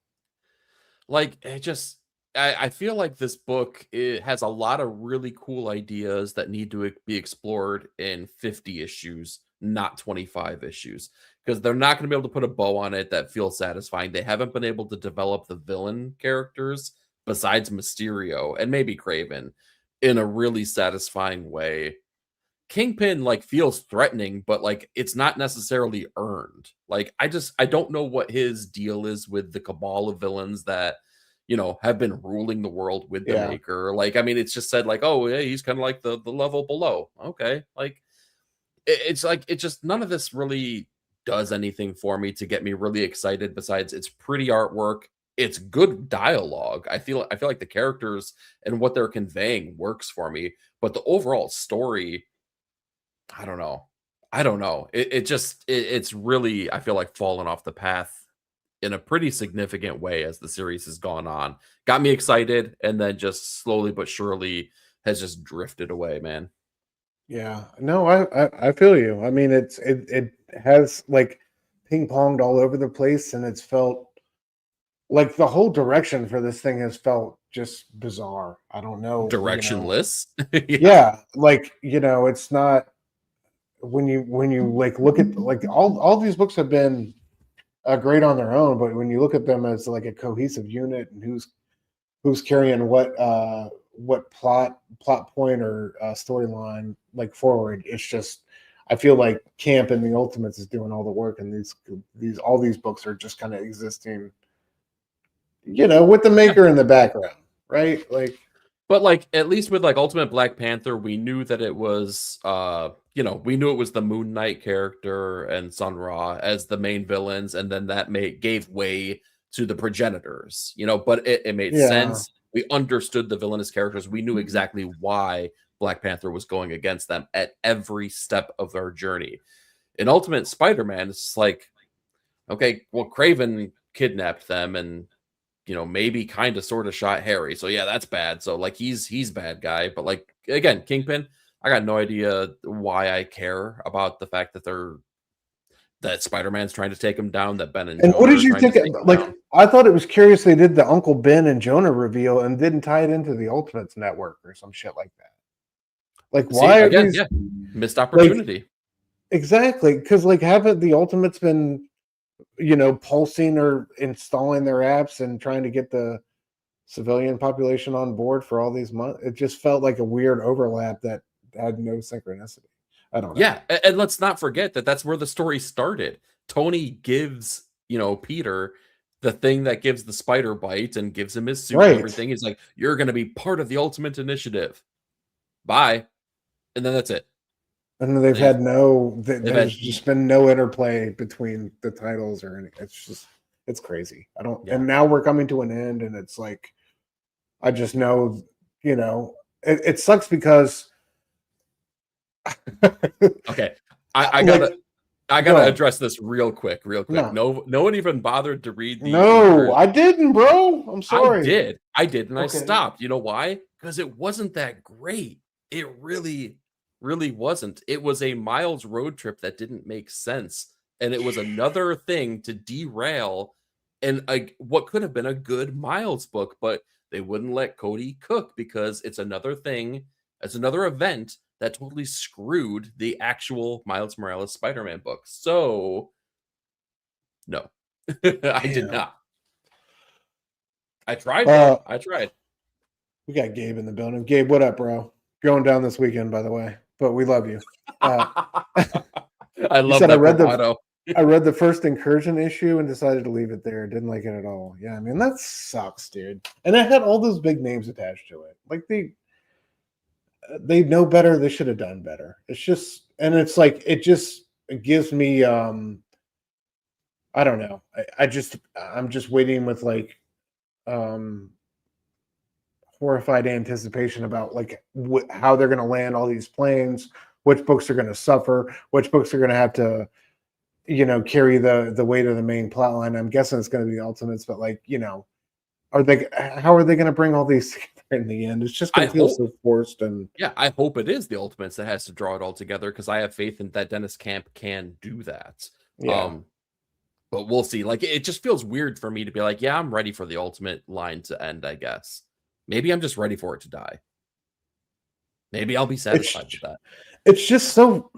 I feel like this book, it has a lot of really cool ideas that need to be explored in 50 issues, not 25 issues, because they're not going to be able to put a bow on it that feels satisfying. They haven't been able to develop the villain characters besides Mysterio and maybe Kraven in a really satisfying way. Kingpin feels threatening, but it's not necessarily earned. I don't know what his deal is with the cabal of villains that have been ruling the world with the Maker. It's just said oh yeah, he's kind of like the level below. Okay. It's just none of this really does anything for me to get me really excited besides it's pretty artwork. It's good dialogue. I feel like the characters and what they're conveying works for me, but the overall story, I don't know. It's really, I feel like, fallen off the path in a pretty significant way as the series has gone on. Got me excited, and then just slowly but surely has just drifted away, man. Yeah, no, I feel you. I mean, it has ping ponged all over the place, and it's felt like the whole direction for this thing has felt just bizarre. I don't know, directionless. Yeah, it's not when you look at all these books have been great on their own, but when you look at them as a cohesive unit and who's carrying what what plot point or storyline like forward. It's just I feel like Camp and the Ultimates is doing all the work, and all these books are just kind of existing, with the maker in the background, right? Like, but like at least with like Ultimate Black Panther, we knew that it was we knew it was the Moon Knight character and Sun Ra as the main villains, and then that gave way to the progenitors, but it made sense. We understood the villainous characters. We knew exactly why Black Panther was going against them at every step of their journey. In Ultimate Spider-Man, it's just like, okay, well, Craven kidnapped them and, maybe kind of sort of shot Harry. So yeah, that's bad. So like he's bad guy. But like, again, Kingpin, I got no idea why I care about the fact that Spider-Man's trying to take him down, that Ben and Jonah what did you think? Like, down. I thought it was curious they did the Uncle Ben and Jonah reveal and didn't tie it into the Ultimates network or some shit like that. Like, why are these missed opportunity? Like, exactly, because like haven't the Ultimates been, pulsing or installing their apps and trying to get the civilian population on board for all these months? It just felt like a weird overlap that had no synchronicity. I don't know. Yeah, and let's not forget that that's where the story started. Tony gives, Peter the thing that gives the spider bite and gives him his suit and everything. He's like, you're going to be part of the Ultimate Initiative. Bye. And then that's it. And then they've had there's just been no interplay between the titles or anything. It's crazy. And now we're coming to an end, and it's like, I just know, it sucks because okay, I gotta address this real quick. No one even bothered to read the I didn't, bro. I'm sorry. I did, and I stopped. You know why? Because it wasn't that great. It really wasn't. It was a Miles road trip that didn't make sense, and it was another thing to derail what could have been a good Miles book, but they wouldn't let Cody cook because it's another thing. It's another event that totally screwed the actual Miles Morales Spider-Man book. So, no, I did not. I tried. I tried. We got Gabe in the building. Gabe, what up, bro? Going down this weekend, by the way, but we love you. I love that. I read the first Incursion issue and decided to leave it there. Didn't like it at all. Yeah, I mean, that sucks, dude. And it had all those big names attached to it. Like they know better. They should have done better. It's just, and it's like, it gives me, I don't know. I'm just waiting with like, horrified anticipation about like how they're going to land all these planes, which books are going to suffer, which books are going to have to, carry the weight of the main plot line. I'm guessing it's going to be Ultimates, but like, how are they going to bring all these together in the end? It's just going to feel so forced. And yeah, I hope it is the Ultimates that has to draw it all together, because I have faith in that Dennis Camp can do that. Yeah. But we'll see. Like, it just feels weird for me to be like, yeah, I'm ready for the Ultimate line to end, I guess. Maybe I'm just ready for it to die. Maybe I'll be satisfied with that. It's just so,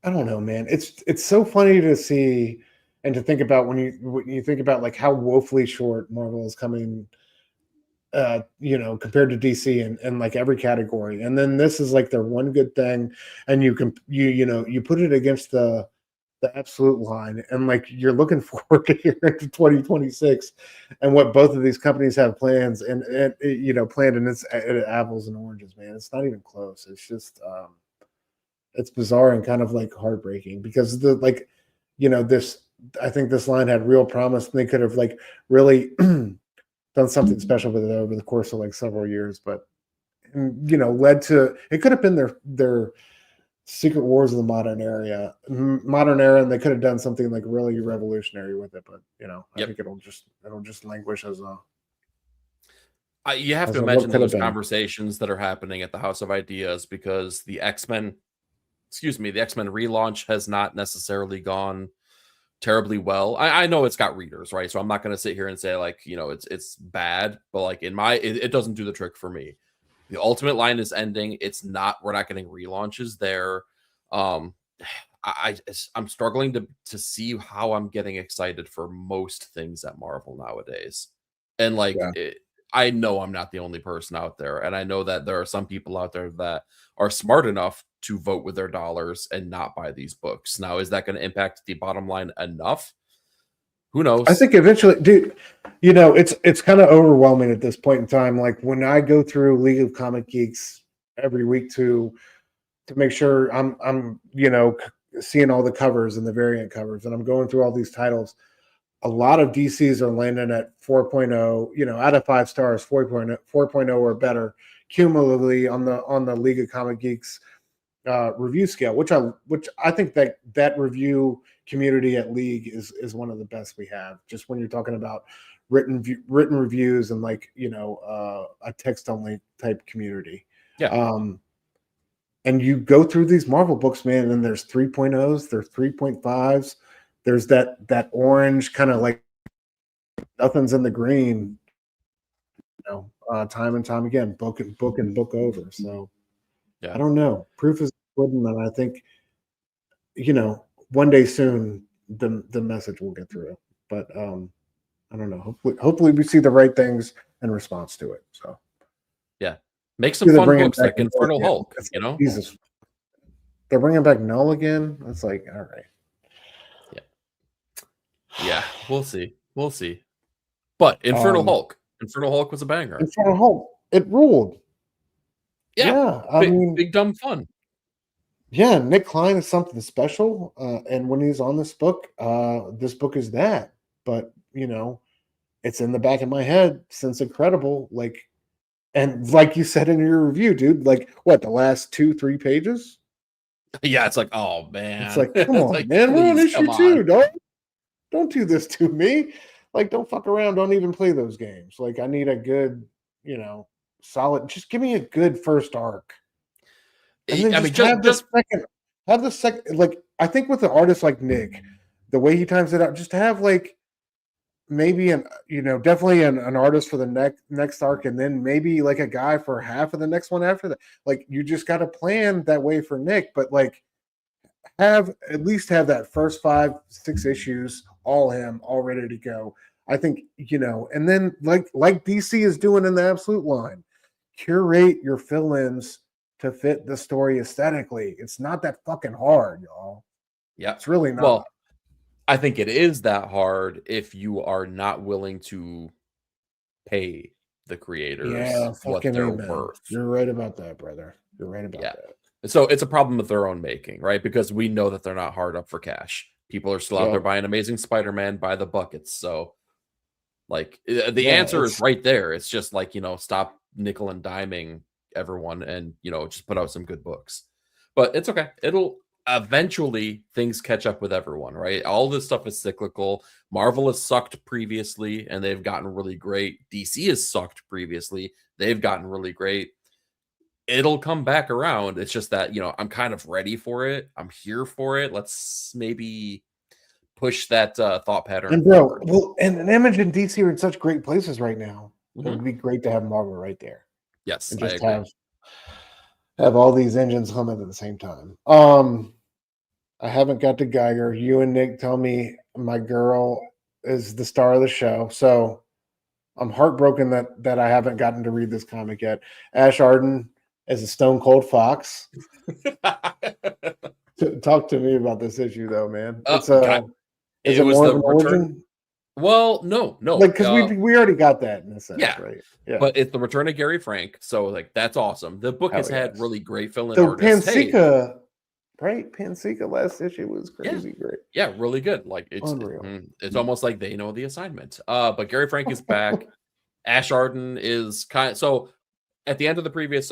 I don't know, man. It's so funny to see and to think about when you think about like how woefully short Marvel is coming, compared to DC and like every category. And then this is like their one good thing, and you put it against the absolute line, and like you're looking forward to here into 2026 and what both of these companies have plans and planned, and it's apples and oranges, man. It's not even close. It's just it's bizarre and kind of like heartbreaking, because this, I think this line had real promise, and they could have like really done something special with it over the course of like several years, but led to, it could have been their Secret Wars of the modern era, and they could have done something like really revolutionary with it. But I think it'll just languish as a. You have to imagine those conversations that are happening at the House of Ideas, because the X-Men relaunch has not necessarily gone terribly well. I know it's got readers, right? So I'm not going to sit here and say like it's bad, but like it doesn't do the trick for me. The Ultimate line is ending. We're not getting relaunches there. I'm struggling to see how I'm getting excited for most things at Marvel nowadays. And like, I know I'm not the only person out there, and I know that there are some people out there that are smart enough to vote with their dollars and not buy these books. Now, is that going to impact the bottom line enough? Who knows? I think eventually, dude, it's kind of overwhelming at this point in time. Like when I go through League of Comic Geeks every week to make sure I'm seeing all the covers and the variant covers, and I'm going through all these titles. A lot of DCs are landing at 4.0, out of 5 stars, 4.0 or better cumulatively on the League of Comic Geeks review scale, which I think that review community at League is one of the best we have. Just when you're talking about written reviews and a text only type community. Yeah. And you go through these Marvel books, man, and there's 3.0s, there's 3.5s, there's that orange kind of like nothing's in the green, time and time again, book and book over. So yeah. I don't know. Proof is good, and I think one day soon the message will get through. But I don't know. Hopefully we see the right things in response to it. So yeah. Make some fun books like Infernal Hulk, Jesus. They're bringing back Null again. It's like, all right. Yeah, we'll see. But Infernal Hulk was a banger. Infernal Hulk, it ruled. Yeah, I mean, big dumb fun. Yeah, Nick Klein is something special, and when he's on this book is that. But it's in the back of my head since Incredible, and like you said in your review, dude, what, the last 2-3 pages? Yeah, it's like, oh man, it's like, come on, man, we're on issue 2, don't do this to me. Don't fuck around. Don't even play those games. I need a good, solid. Just give me a good first arc. And then have the second. I think with an artist like Nick, the way he times it out, just have maybe definitely an artist for the next arc, and then maybe a guy for half of the next one after that. You just got to plan that way for Nick, but at least have that first 5-6 issues all him, all ready to go. I think and then like DC is doing in the Absolute line, curate your fill-ins to fit the story aesthetically. It's not that fucking hard, y'all. Yeah, it's really not. Well, I think it is that hard if you are not willing to pay the creators what they're worth. You're right about that, brother. You're right about that. So it's a problem of their own making, right? Because we know that they're not hard up for cash. People are still out there buying Amazing Spider-Man by the buckets. So the answer is right there. It's just stop nickel and diming everyone and, just put out some good books. But it's okay. It'll eventually things catch up with everyone, right? All this stuff is cyclical. Marvel has sucked previously and they've gotten really great. DC has sucked previously. They've gotten really great. It'll come back around. It's just that, I'm kind of ready for it. I'm here for it. Let's maybe push that thought pattern. And bro, and Image and DC are in such great places right now. Mm-hmm. It would be great to have Marvel right there. Yes, and just have all these engines humming at the same time. I haven't got to Geiger. You and Nick tell me my girl is the star of the show. So I'm heartbroken that I haven't gotten to read this comic yet. Ash Arden as a stone cold fox. Talk to me about this issue, though, man. Is it more of an origin? Well, no. Because we already got that in a sense, right? Yeah. But it's the return of Gary Frank, so that's awesome. The book has had really great fill-in so artists. Pansica, right? Pansica last issue was crazy great. Yeah, really good. It's unreal. It's almost like they know the assignment. But Gary Frank is back. Ash Arden is so. At the end of the previous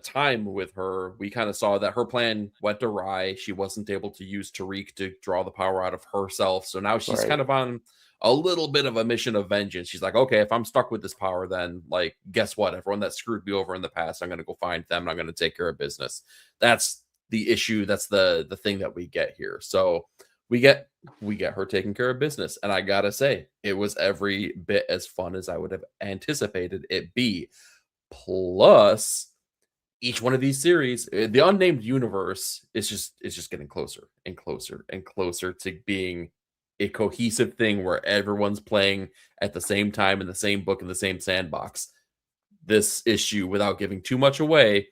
time with her, we kind of saw that her plan went awry. She wasn't able to use Tariq to draw the power out of herself. So now she's kind of on a little bit of a mission of vengeance. She's like, okay, if I'm stuck with this power, then guess what? Everyone that screwed me over in the past, I'm going to go find them and I'm going to take care of business. That's the issue. That's the thing that we get here. So we get her taking care of business. And I got to say, it was every bit as fun as I would have anticipated it be. Plus, each one of these series, the unnamed universe is just getting closer and closer and closer to being a cohesive thing where everyone's playing at the same time in the same book in the same sandbox. this issue, without giving too much away,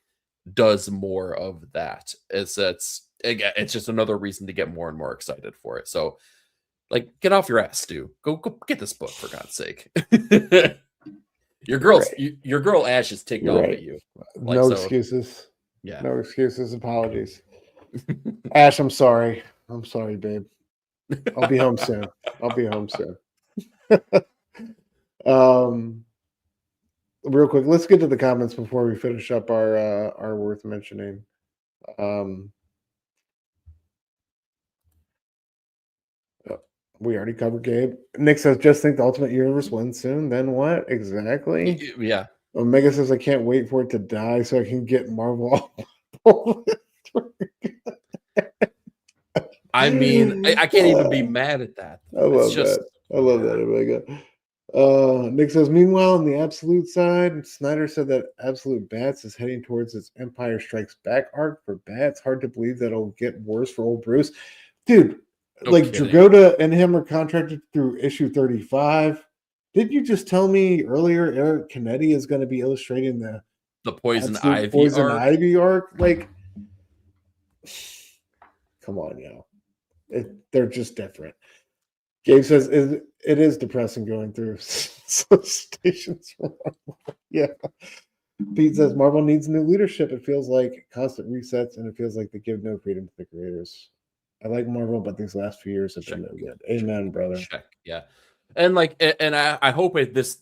does more of that. It's just another reason to get more and more excited for it. So, like, get off your ass, Stu. Go get this book, for God's sake. Your girl Ash is ticked off at you. Like, no excuses. Yeah. No excuses. Apologies. Ash, I'm sorry. I'm sorry, babe. I'll be home soon. Real quick, let's get to the comments before we finish up our worth mentioning. We already covered Gabe. Nick says, just think the Ultimate Universe wins soon. Then what? Exactly. Yeah. Omega says, I can't wait for it to die so I can get Marvel. I mean, I can't even be mad at that. I love that, Omega. Nick says, meanwhile, on the Absolute side, Snyder said that Absolute Bats is heading towards its Empire Strikes Back arc for Bats. Hard to believe that it'll get worse for old Bruce. Dude, Dragotta and him are contracted through issue 35. Didn't you just tell me earlier Eric Canetti is going to be illustrating the Poison Ivy arc? Like, come on, yo. They're just different. Gabe says it is depressing going through stations. Yeah. Pete says Marvel needs new leadership. It feels like constant resets, and it feels like they give no freedom to the creators. I like Marvel, but these last few years have been no good. Amen, brother. Check. Yeah. And I hope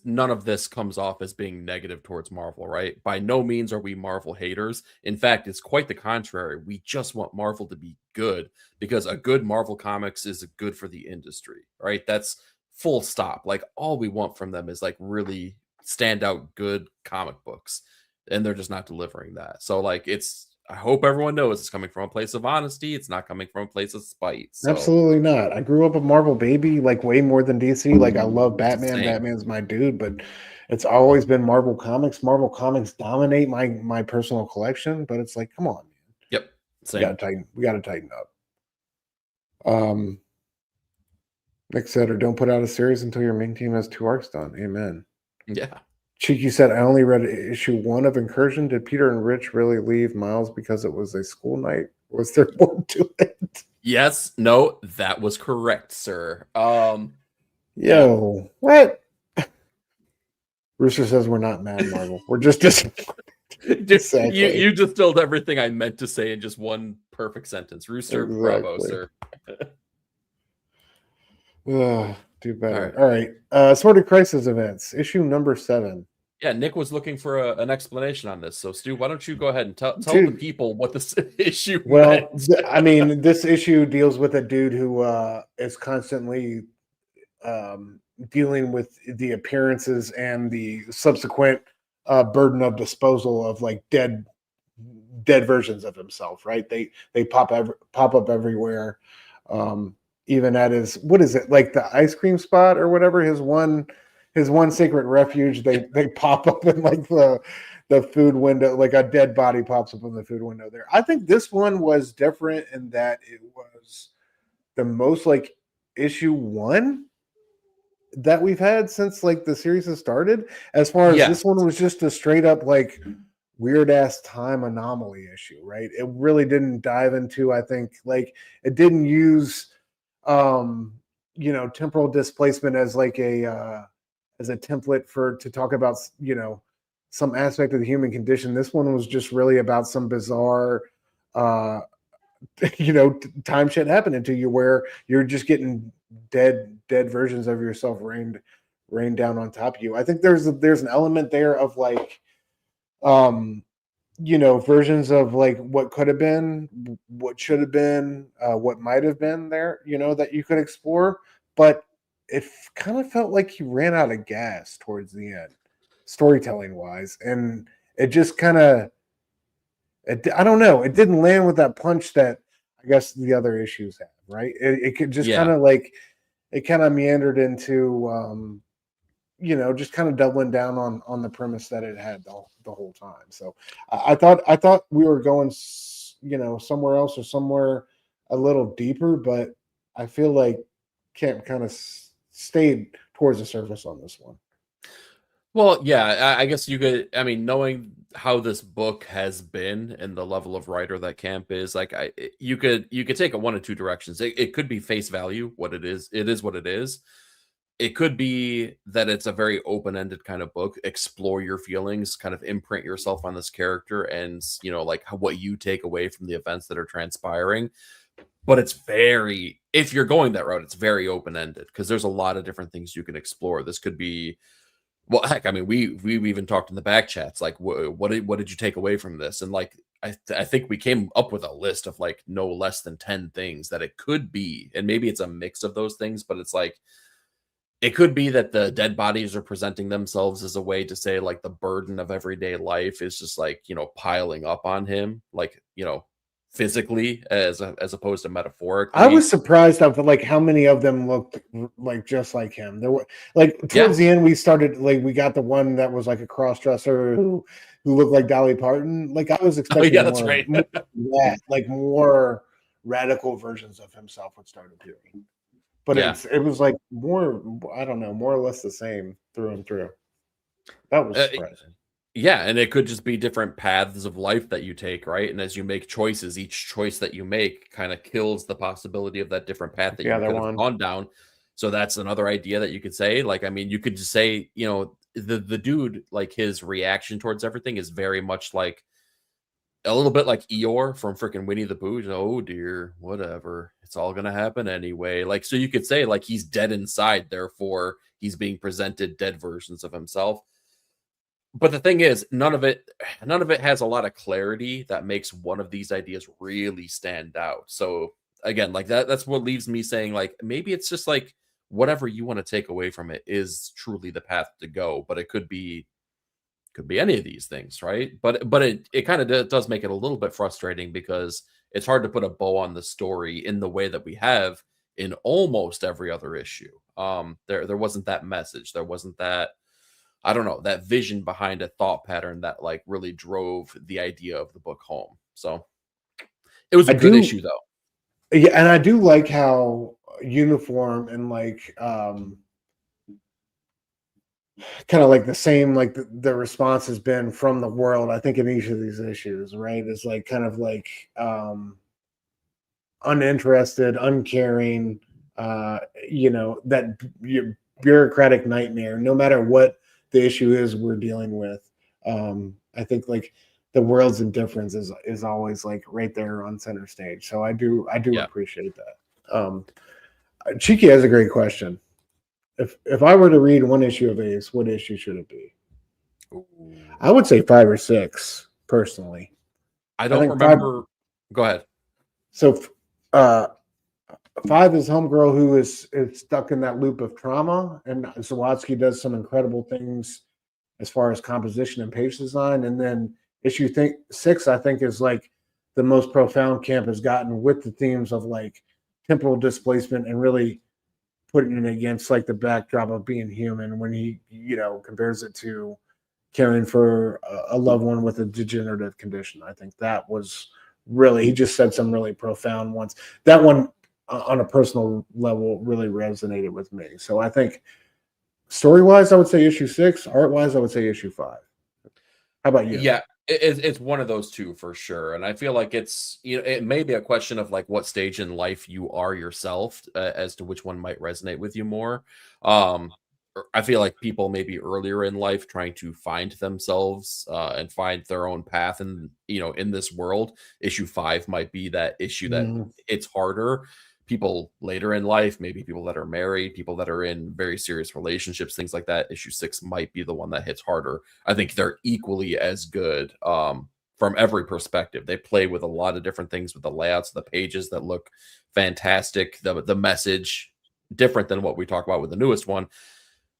none of this comes off as being negative towards Marvel, right? By no means are we Marvel haters. In fact, it's quite the contrary. We just want Marvel to be good, because a good Marvel comics is good for the industry, right? That's full stop. Like, all we want from them is like really stand out good comic books, and they're just not delivering that. So like, I hope everyone knows it's coming from a place of honesty. It's not coming from a place of spite. So. Absolutely not. I grew up a Marvel baby, like way more than DC. Like, I love Batman. Same. Batman's my dude, but it's always been Marvel Comics. Marvel Comics dominate my personal collection, but it's like, come on, man. Yep. Same. We gotta tighten up. Nick said, or don't put out a series until your main team has 2 arcs done. Amen. Yeah. Cheeky said, I only read issue 1 of Incursion. Did Peter and Rich really leave Miles because it was a school night? Was there more to it? Yes. No, that was correct, sir. What? Rooster says we're not mad, Marvel. We're just disappointed. Exactly. You distilled everything I meant to say in just one perfect sentence. Rooster, exactly. Bravo, sir. Do better. All right. Sorted Crisis events, issue number 7. Yeah, Nick was looking for an explanation on this. So, Stu, why don't you go ahead and tell the people what this issue meant? I mean, this issue deals with a dude who is constantly dealing with the appearances and the subsequent burden of disposal of like dead versions of himself, right? They pop up everywhere. Even at his, what is it, like the ice cream spot or whatever, his one sacred refuge, they pop up in like the food window, like a dead body pops up in the food window there. I think this one was different in that it was the most like issue 1 that we've had since like the series has started. As far as this one was just a straight up like weird ass time anomaly issue, right? It really didn't dive into, I think, like it didn't use temporal displacement as like a template to talk about some aspect of the human condition. This one was just really about some bizarre time shit happening to you where you're just getting dead versions of yourself rained down on top of you. I think there's an element there of like versions of like what could have been, what should have been, what might have been there, that you could explore. But it kind of felt like he ran out of gas towards the end, storytelling wise. And it just kind of, I don't know, it didn't land with that punch that I guess the other issues have, right? It could just kind of like, it kind of meandered into, just kind of doubling down on the premise that it had the whole time. So I thought we were going, somewhere else or somewhere a little deeper, but I feel like Camp kind of stayed towards the surface on this one. Well, yeah, I guess you could. I mean, knowing how this book has been and the level of writer that Camp is, like, you could take it one of two directions. It could be face value, what it is. It is what it is. It could be that it's a very open-ended kind of book. Explore your feelings, kind of imprint yourself on this character, and like what you take away from the events that are transpiring. But it's very, if you're going that route, it's very open-ended because there's a lot of different things you can explore. This could be. Well, heck, I mean, we've even talked in the back chats, like, what did you take away from this? And like, I think we came up with a list of like no less than 10 things that it could be, and maybe it's a mix of those things, but it's like it could be that the dead bodies are presenting themselves as a way to say like the burden of everyday life is just like piling up on him, like physically as opposed to metaphorically. I was surprised of like how many of them looked like just like him. There were like towards the end we started like we got the one that was like a cross dresser who looked like Dolly Parton. Like I was expecting that's right. like more radical versions of himself would start appearing. But it was like more, I don't know, more or less the same through and through. That was surprising. Yeah, and it could just be different paths of life that you take, right? And as you make choices, each choice that you make kind of kills the possibility of that different path that you could have gone down. So that's another idea that you could say. Like, I mean, you could just say, the dude, like his reaction towards everything is very much like a little bit like Eeyore from freaking Winnie the Pooh. Oh dear, whatever. It's all gonna happen anyway. Like, so you could say like he's dead inside, therefore he's being presented dead versions of himself. But the thing is, none of it has a lot of clarity that makes one of these ideas really stand out. So again, like that's what leaves me saying like maybe it's just like whatever you want to take away from it is truly the path to go. But it could be any of these things, right? But it kind of does make it a little bit frustrating because it's hard to put a bow on the story in the way that we have in almost every other issue. There wasn't that message. There wasn't that. I don't know, that vision behind a thought pattern that like really drove the idea of the book home. So it was a good issue though. Yeah, and I do like how uniform and like kind of like the same like the response has been from the world, I think, in each of these issues, right? It's like kind of like uninterested, uncaring, that bureaucratic nightmare, no matter what the issue is we're dealing with. I think like the world's indifference is always like right there on center stage. So I do appreciate that. Cheeky has a great question. If I were to read one issue of Ace, what issue should it be? I would say 5 or 6 personally. I don't remember. Go ahead. So 5 is Homegirl who is stuck in that loop of trauma, and Zawadzki does some incredible things as far as composition and page design. And then issue 6, I think, is like the most profound Camp has gotten with the themes of like temporal displacement and really putting it against like the backdrop of being human when he, compares it to caring for a loved one with a degenerative condition. I think that was really, he just said some really profound ones. That one, on a personal level, really resonated with me. So I think story-wise, I would say issue 6. Art-wise, I would say issue 5. How about you? Yeah, it's one of those two for sure. And I feel like it's, it may be a question of like what stage in life you are yourself as to which one might resonate with you more. I feel like people maybe earlier in life trying to find themselves and find their own path and in this world, issue 5 might be that issue that it's harder. People later in life, maybe people that are married, people that are in very serious relationships, things like that, issue 6 might be the one that hits harder. I think they're equally as good from every perspective. They play with a lot of different things with the layouts of the pages that look fantastic. The message, different than what we talk about with the newest one.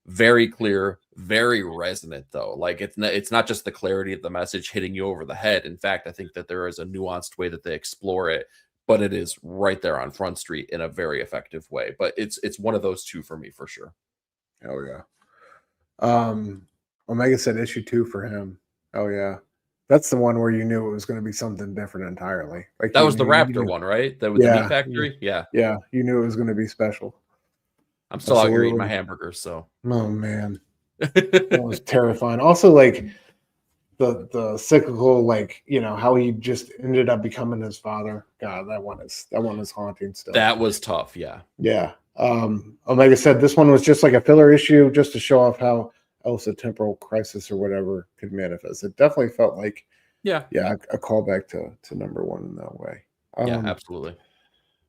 Very clear, very resonant though. Like it's not just the clarity of the message hitting you over the head. In fact, I think that there is a nuanced way that they explore it, but it is right there on Front Street in a very effective way. But it's one of those two for me for sure. Oh yeah. Omega said issue 2 for him. Oh yeah. That's the one where you knew it was going to be something different entirely. Like that was the Raptor one, right? That was the Meat Factory. Yeah. Yeah. You knew it was going to be special. I'm still out here eating my hamburgers, so. Oh man. That was terrifying. Also, like the cyclical, like, you know, how he just ended up becoming his father. God, that one is haunting still. That was tough. Yeah. Yeah. Like I said, this one was just like a filler issue just to show off how else a temporal crisis or whatever could manifest. It definitely felt like a callback to number one in that way. Yeah, absolutely.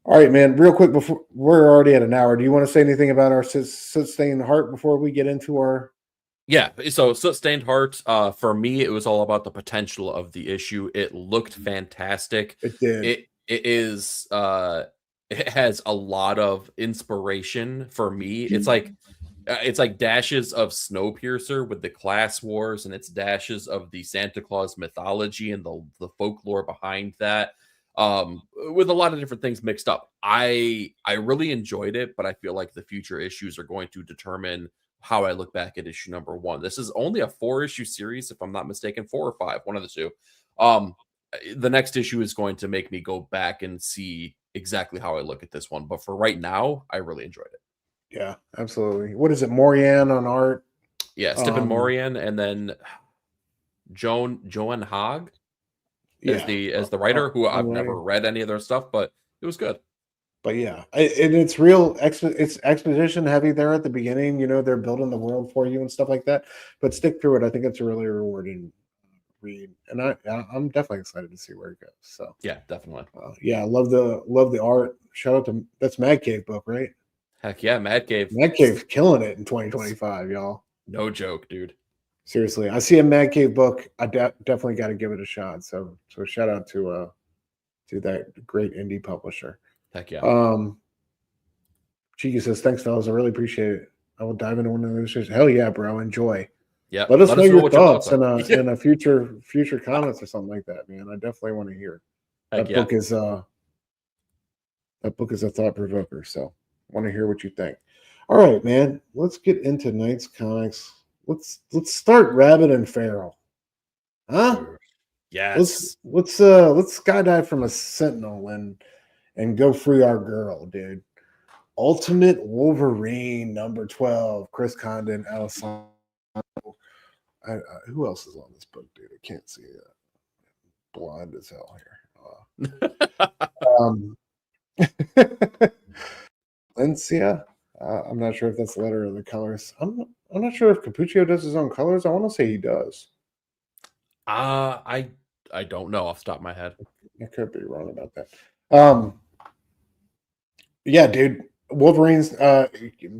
All right, man. Real quick, before we're already at an hour, do you want to say anything about our Soot-Stained Heart before we get into our? Yeah, so Soot-Stained Heart, for me, it was all about the potential of the issue. It looked fantastic. It did. It is it has a lot of inspiration for me. It's like dashes of Snowpiercer with the class wars, and it's dashes of the Santa Claus mythology and the folklore behind that. With a lot of different things mixed up. I really enjoyed it, but I feel like the future issues are going to determine how I look back at issue number 1. This is only a 4-issue series, if I'm not mistaken, 4 or 5, one of the two. The next issue is going to make me go back and see exactly how I look at this one. But for right now, I really enjoyed it. Yeah, absolutely. What is it? Morian on art? Yeah, Stephen Morian, and then Joan Hogg as the writer, who I've never read any of their stuff, but it was good. But yeah, it's real. It's exposition heavy there at the beginning. You know, they're building the world for you and stuff like that. But stick through it. I think it's a really rewarding read, and I'm definitely excited to see where it goes. So yeah, definitely. I love the art. Shout out to that's Mad Cave book, right? Heck yeah, Mad Cave. Mad Cave's killing it in 2025, y'all. No joke, dude. Seriously, I see a Mad Cave book. I definitely got to give it a shot. So shout out to that great indie publisher. Heck yeah. Cheeky says, thanks, fellas. I really appreciate it. I will dive into one of those shows. Hell yeah, bro. Enjoy. Yeah. Let us know your thoughts in a future comments or something like that, man. I definitely want to hear. That book is a thought provoker. So want to hear what you think. All right, man. Let's get into Knight's Comics. Let's start Rabbit and Feral. Huh? Yes. Let's skydive from a sentinel and go free our girl, dude. Ultimate Wolverine number 12. Chris Condon, Alessandro. Who else is on this book, dude? I can't see it. Blind as hell here. Valencia. I'm not sure if that's the letter or the colors. I'm not sure if Cappuccio does his own colors. I want to say he does. I don't know off the top of my head. I could be wrong about that. Yeah, dude. Wolverine's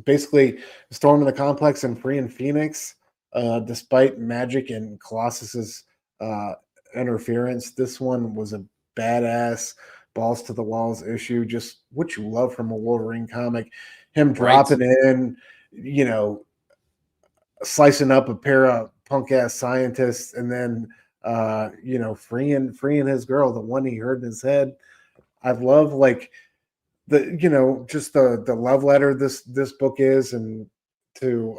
basically storming the complex and freeing Phoenix, despite Magic and Colossus's interference. This one was a badass balls to the walls issue. Just what you love from a Wolverine comic. Him dropping in, you know, slicing up a pair of punk ass scientists, and then you know, freeing his girl, the one he heard in his head. I love like the, you know, just the love letter this book is, and to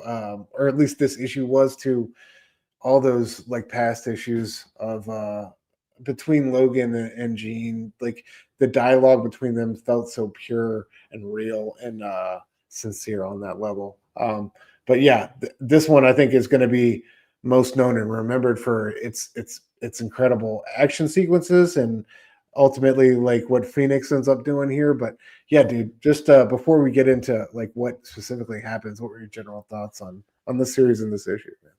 or at least this issue was, to all those like past issues of between Logan and Jean. Like the dialogue between them felt so pure and real and sincere on that level. But yeah, this one I think is going to be most known and remembered for its incredible action sequences and ultimately like what Phoenix ends up doing here. But yeah, dude, just before we get into like what specifically happens, what were your general thoughts on this series and this issue, man?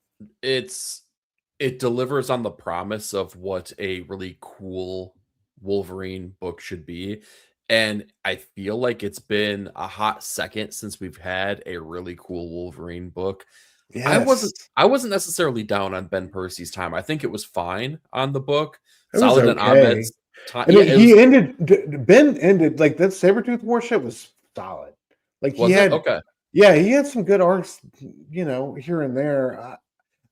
It delivers on the promise of what a really cool Wolverine book should be. And I feel like it's been a hot second since we've had a really cool Wolverine book. Yes. I wasn't necessarily down on Ben Percy's time. I think it was fine on the book. Solid and Ahmed's time. Ben ended like that Sabretooth War shit was solid. Like he had some good arcs, you know, here and there.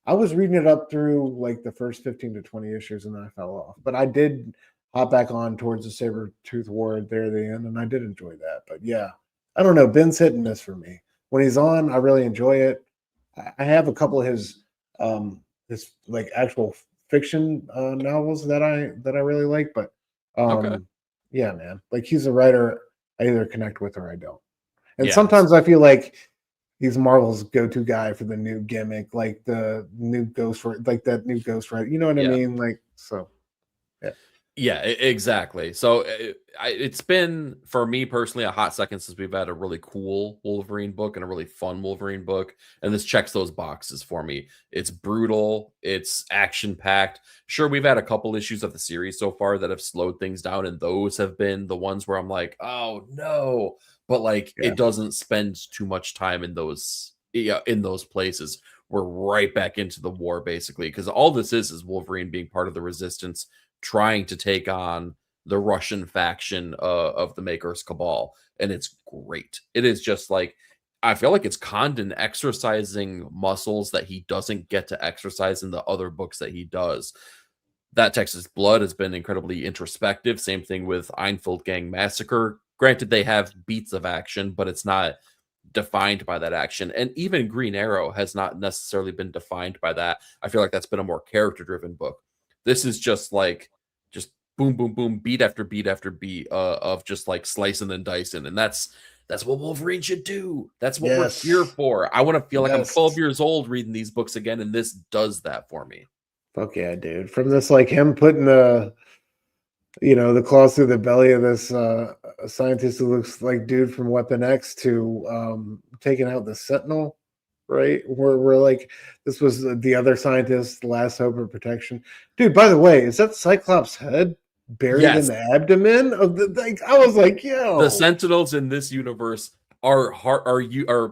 I was reading it up through like the first 15 to 20 issues and then I fell off. But I did hop back on towards the Sabretooth War there at the end, and I did enjoy that. But yeah, I don't know. Ben's hit and miss for me. When he's on, I really enjoy it. I have a couple of his like actual fiction novels that I really like, but yeah, man, like he's a writer I either connect with or I don't. And sometimes I feel like he's Marvel's go-to guy for the new gimmick, like the new Ghost, like that new Ghost Rider. You know what I mean? Like, so. Yeah, exactly. So it's been, for me personally, a hot second since we've had a really cool Wolverine book and a really fun Wolverine book. And this checks those boxes for me. It's brutal. It's action-packed. Sure, we've had a couple issues of the series so far that have slowed things down. And those have been the ones where I'm like, oh, no. But like, it doesn't spend too much time in those places. We're right back into the war, basically. Because all this is Wolverine being part of the Resistance, trying to take on the Russian faction of the Maker's Cabal. And it's great. It is just like, I feel like it's Condon exercising muscles that he doesn't get to exercise in the other books that he does. That Texas Blood has been incredibly introspective. Same thing with Einfeld Gang Massacre. Granted, they have beats of action, but it's not defined by that action. And even Green Arrow has not necessarily been defined by that. I feel like that's been a more character-driven book. This is just like, just boom, boom, boom, beat after beat after beat of just like slicing and dicing. And that's what Wolverine should do. That's what we're here for. I want to feel like I'm 12 years old reading these books again, and this does that for me. Fuck yeah, dude. From this, like him putting the claws through the belly of this scientist who looks like dude from Weapon X to taking out the Sentinel. Right, we're like, this was the other scientist, last hope of protection, dude. By the way, is that Cyclops' head buried in the abdomen of the thing? I was like, yo, the Sentinels in this universe are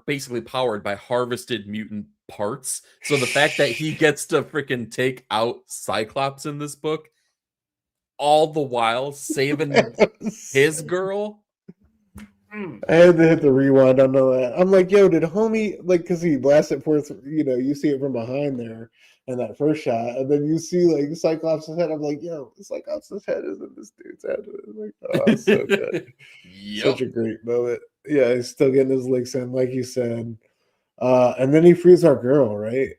basically powered by harvested mutant parts. So the fact that he gets to freaking take out Cyclops in this book, all the while saving his girl. I had to hit the rewind on that. I'm like, yo, did homie, like, because he blasted forth, you see it from behind there in that first shot, and then you see like Cyclops' head. I'm like, yo, Cyclops' head is in this dude's head. Like, oh, so good. Such a great moment. Yeah, he's still getting his licks in, like you said. And then he frees our girl, right?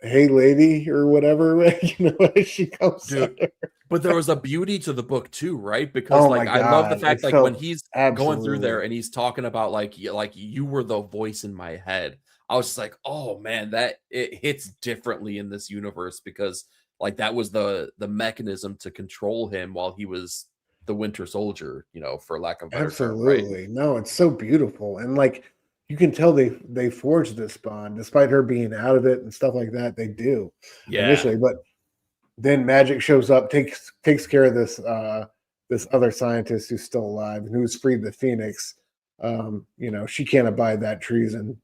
Hey, lady, or whatever, right? As she comes. Dude, but there was a beauty to the book too, right? Because I love the fact like when he's going through there and he's talking about like you were the voice in my head. I was just like, oh man, that it hits differently in this universe because like that was the mechanism to control him while he was the Winter Soldier, for lack of a better term, right? No, it's so beautiful. And like you can tell they forged this bond despite her being out of it and stuff like that. They do initially, but then Magic shows up, takes care of this this other scientist who's still alive and who's freed the Phoenix. She can't abide that treason.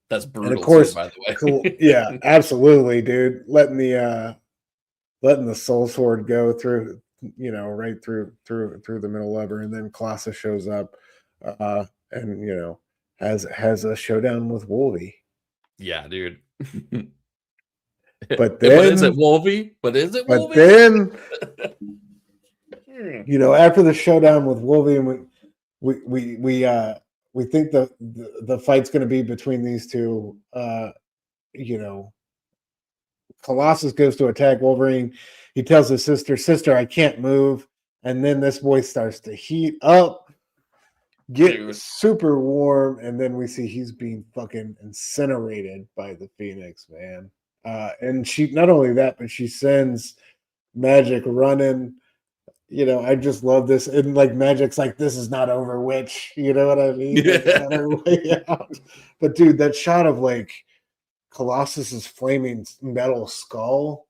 That's brutal. And of course, too, by the way. Yeah, absolutely, dude. Letting the soul sword go through, right through the middle of her, and then Colossus shows up, and has a showdown with Wolvie. Yeah, dude. But then, is it Wolvie? But then, after the showdown with Wolvie, and we think the fight's going to be between these two. Colossus goes to attack Wolverine. He tells his sister, I can't move. And then this boy starts to heat up, get super warm, and then we see he's being fucking incinerated by the Phoenix, man. And she, not only that, but she sends Magic running. I just love this. And like Magic's like, this is not over, witch. You know what I mean? Yeah. Way out. But dude, that shot of like Colossus's flaming metal skull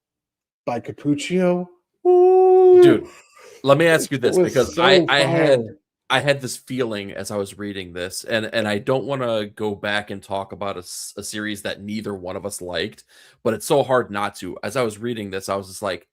by Cappuccio. Dude, let me ask you this, because so I had this feeling as I was reading this, and I don't want to go back and talk about a series that neither one of us liked, but it's so hard not to. As I was reading this, I was just like,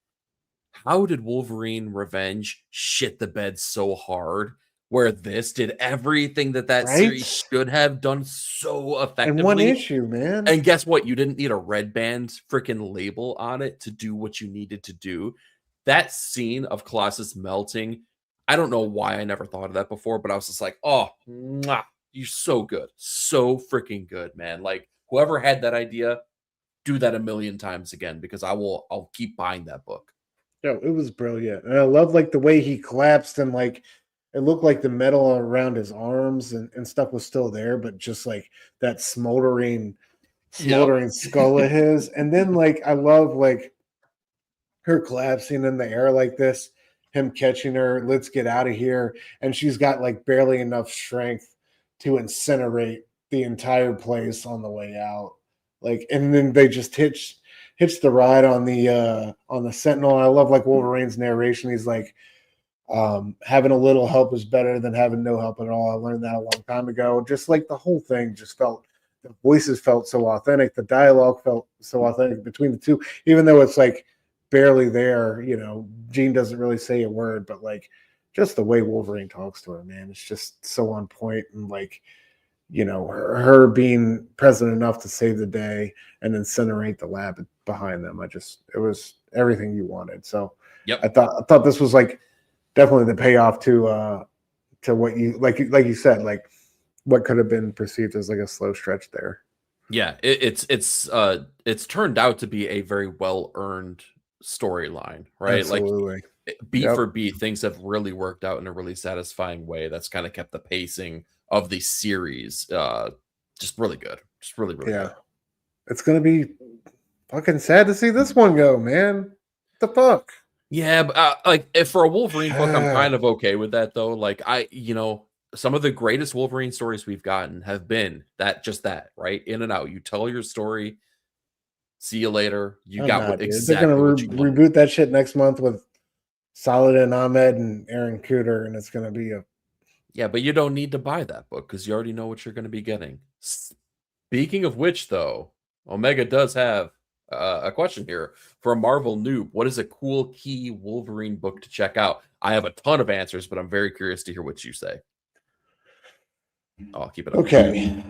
how did Wolverine Revenge shit the bed so hard where this did everything that series should have done so effectively? In one issue, man. And guess what? You didn't need a red band freaking label on it to do what you needed to do. That scene of Colossus melting, I don't know why I never thought of that before, but I was just like, oh, you're so good. So freaking good, man. Like, whoever had that idea, do that a million times again, because I'll keep buying that book. No, it was brilliant. And I love like the way he collapsed and like it looked like the metal around his arms and stuff was still there, but just like that smoldering skull of his. And then like I love like her collapsing in the air like this, him catching her, let's get out of here. And she's got like barely enough strength to incinerate the entire place on the way out. Like, and then they just hitch the ride on the Sentinel. I love like Wolverine's narration. He's like, having a little help is better than having no help at all. I learned that a long time ago. Just like the whole thing just felt, the voices felt so authentic. The dialogue felt so authentic between the two, even though it's like barely there. You know, Jean doesn't really say a word, but like just the way Wolverine talks to her, man, it's just so on point. And like, you know, her being present enough to save the day and incinerate the lab behind them. It was everything you wanted. So I thought this was like definitely the payoff to what you like you said, like what could have been perceived as like a slow stretch there. Yeah, it's turned out to be a very well earned storyline, right? Absolutely. Like beat for beat, things have really worked out in a really satisfying way. That's kind of kept the pacing of the series just really good. Just really good. It's gonna be fucking sad to see this one go, man. What the fuck? Yeah, but like if for a Wolverine book, I'm kind of okay with that though. Like some of the greatest Wolverine stories we've gotten have been that right? In and out. You tell your story, see you later. You got exactly they're gonna what you wanted. reboot that shit next month with Saladin Ahmed and Aaron Cooter, and it's gonna be yeah, but you don't need to buy that book because you already know what you're going to be getting. Speaking of which, though, Omega does have a question here for a Marvel noob. What is a cool key Wolverine book to check out? I have a ton of answers, but I'm very curious to hear what you say. I'll keep it up. Okay.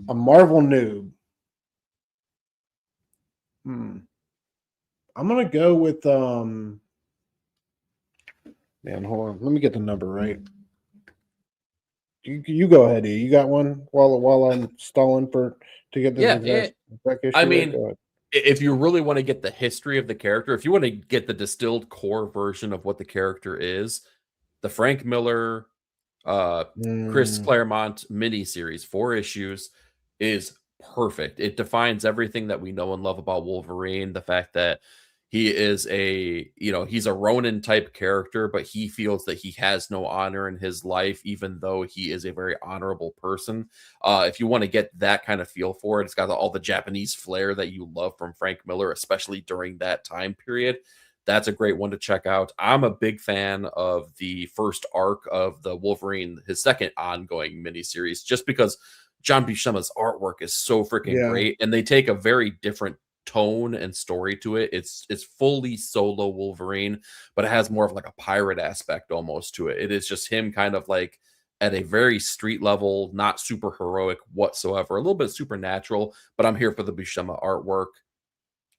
A Marvel noob. I'm gonna go with man, hold on. Let me get the number right. You go ahead, E. You got one while I'm stalling to get this exact issue. I mean, if you really want to get the history of the character, if you want to get the distilled core version of what the character is, the Frank Miller, Chris Claremont miniseries, 4 issues, is perfect. It defines everything that we know and love about Wolverine. The fact that he is he's a Ronin type character, but he feels that he has no honor in his life, even though he is a very honorable person. If you want to get that kind of feel for it, it's got all the Japanese flair that you love from Frank Miller, especially during that time period. That's a great one to check out. I'm a big fan of the first arc of the Wolverine, his second ongoing miniseries, just because John Buscema's artwork is so freaking great, and they take a very different tone and story to it. It's fully solo Wolverine, but it has more of like a pirate aspect almost to it. It is just him kind of like at a very street level, not super heroic whatsoever, a little bit supernatural, but I'm here for the Buscema artwork.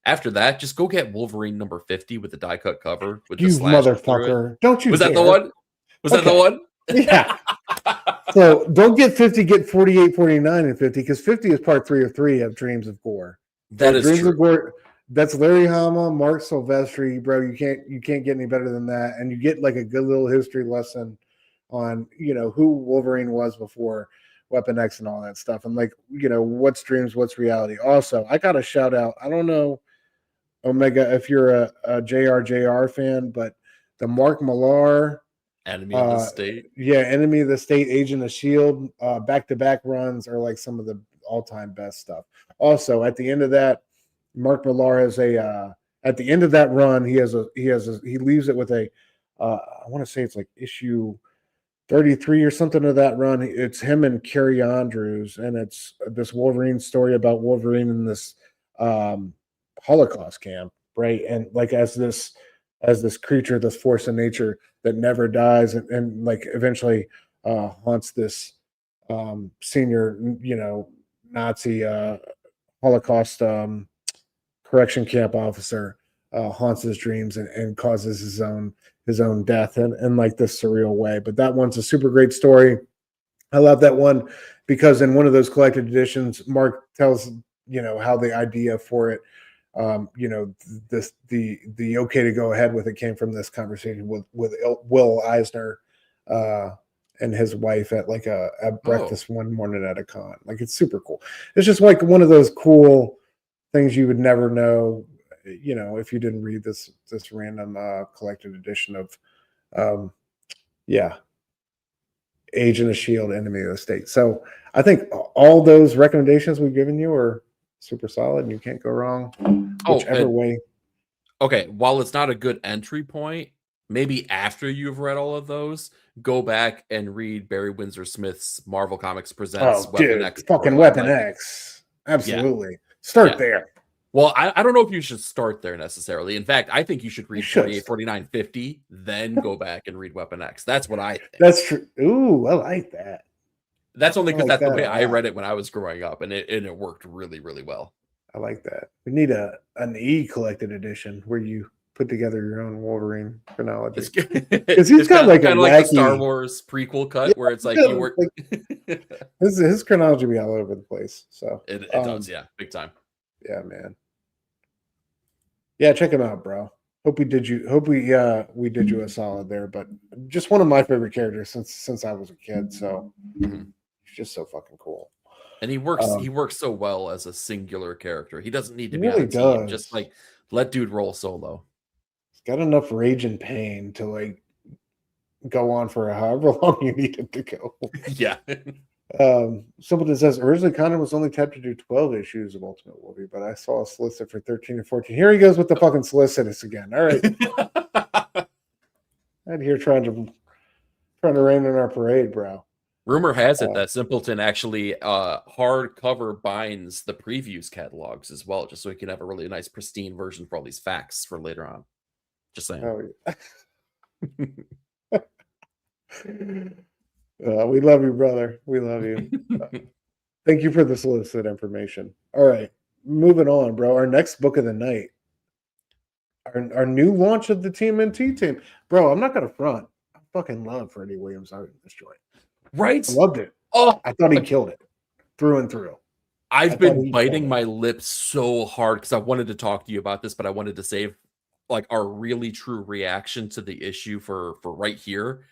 After that, just go get Wolverine number 50 with the die cut cover with you the slash motherfucker. Don't you Was dare. that the one? Was that the one? Yeah. So don't get 50, get 48, 49, and 50, because 50 is part 3 of 3 of Dreams of Gore. That is Dreams true. of Gore, that's Larry Hama, Mark Silvestri, bro. You can't get any better than that. And you get like a good little history lesson on, who Wolverine was before Weapon X and all that stuff. And like, what's dreams, what's reality. Also, I got a shout out. I don't know, Omega, if you're a JRJR fan, but the Mark Millar Enemy of the State. Yeah, Enemy of the State, Agent of S.H.I.E.L.D. Back-to-back runs are like some of the all-time best stuff. Also, at the end of that, Mark Millar has at the end of that run, he leaves it with I want to say it's like issue 33 or something of that run. It's him and Carrie Andrews, and it's this Wolverine story about Wolverine in this Holocaust camp, right? And like as this creature, this force of nature that never dies, and like eventually haunts this senior, Nazi Holocaust correction camp officer, haunts his dreams and causes his own death in like this surreal way. But that one's a super great story. I love that one because in one of those collected editions, Mark tells how the idea for it, the okay to go ahead with it came from this conversation with Will Eisner, and his wife at like a breakfast one morning at a con. Like, it's super cool. It's just like one of those cool things you would never know, if you didn't read this random collected edition of Agent of Shield, Enemy of the State. So I think all those recommendations we've given you are super solid, and you can't go wrong whichever way. Okay, while it's not a good entry point, maybe after you've read all of those, go back and read Barry Windsor Smith's Marvel Comics Presents Weapon X. Fucking Weapon X. Absolutely. Yeah. Start there. Well, I don't know if you should start there necessarily. In fact, I think you should read 48, 49, 50, then go back and read Weapon X. That's what I think. That's true. Ooh, I like that. That's only because that's the way I read it when I was growing up, and it worked really, really well. I like that. We need an E collected edition where you put together your own Wolverine chronology. Because he's got like kind of like a Star Wars prequel cut where it's like you work. His chronology be all over the place. So it does, big time. Yeah, man. Yeah, check him out, bro. Hope we did you a solid there. But just one of my favorite characters since I was a kid. So he's just so fucking cool. And he works so well as a singular character. He doesn't need to be on a team. Just like let dude roll solo. He's got enough rage and pain to like go on for however long you need him to go. Yeah. Somebody says originally Condon was only tapped to do 12 issues of Ultimate Wolverine, but I saw a solicit for 13 and 14. Here he goes with the fucking solicitous again. All right. Out here trying to rain in our parade, bro. Rumor has it that Simpleton actually hardcover binds the previews catalogs as well, just so he can have a really nice pristine version for all these facts for later on. Just saying. Oh, yeah. We love you, brother. We love you. Thank you for the solicited information. All right, moving on, bro. Our next book of the night, our new launch of the TMNT team, bro. I'm not gonna front. I fucking love Freddie Williams art in this joint. Right? I loved it. Oh, I thought he killed it through and through. I've been biting my lips so hard because I wanted to talk to you about this, but I wanted to save like our really true reaction to the issue for right here.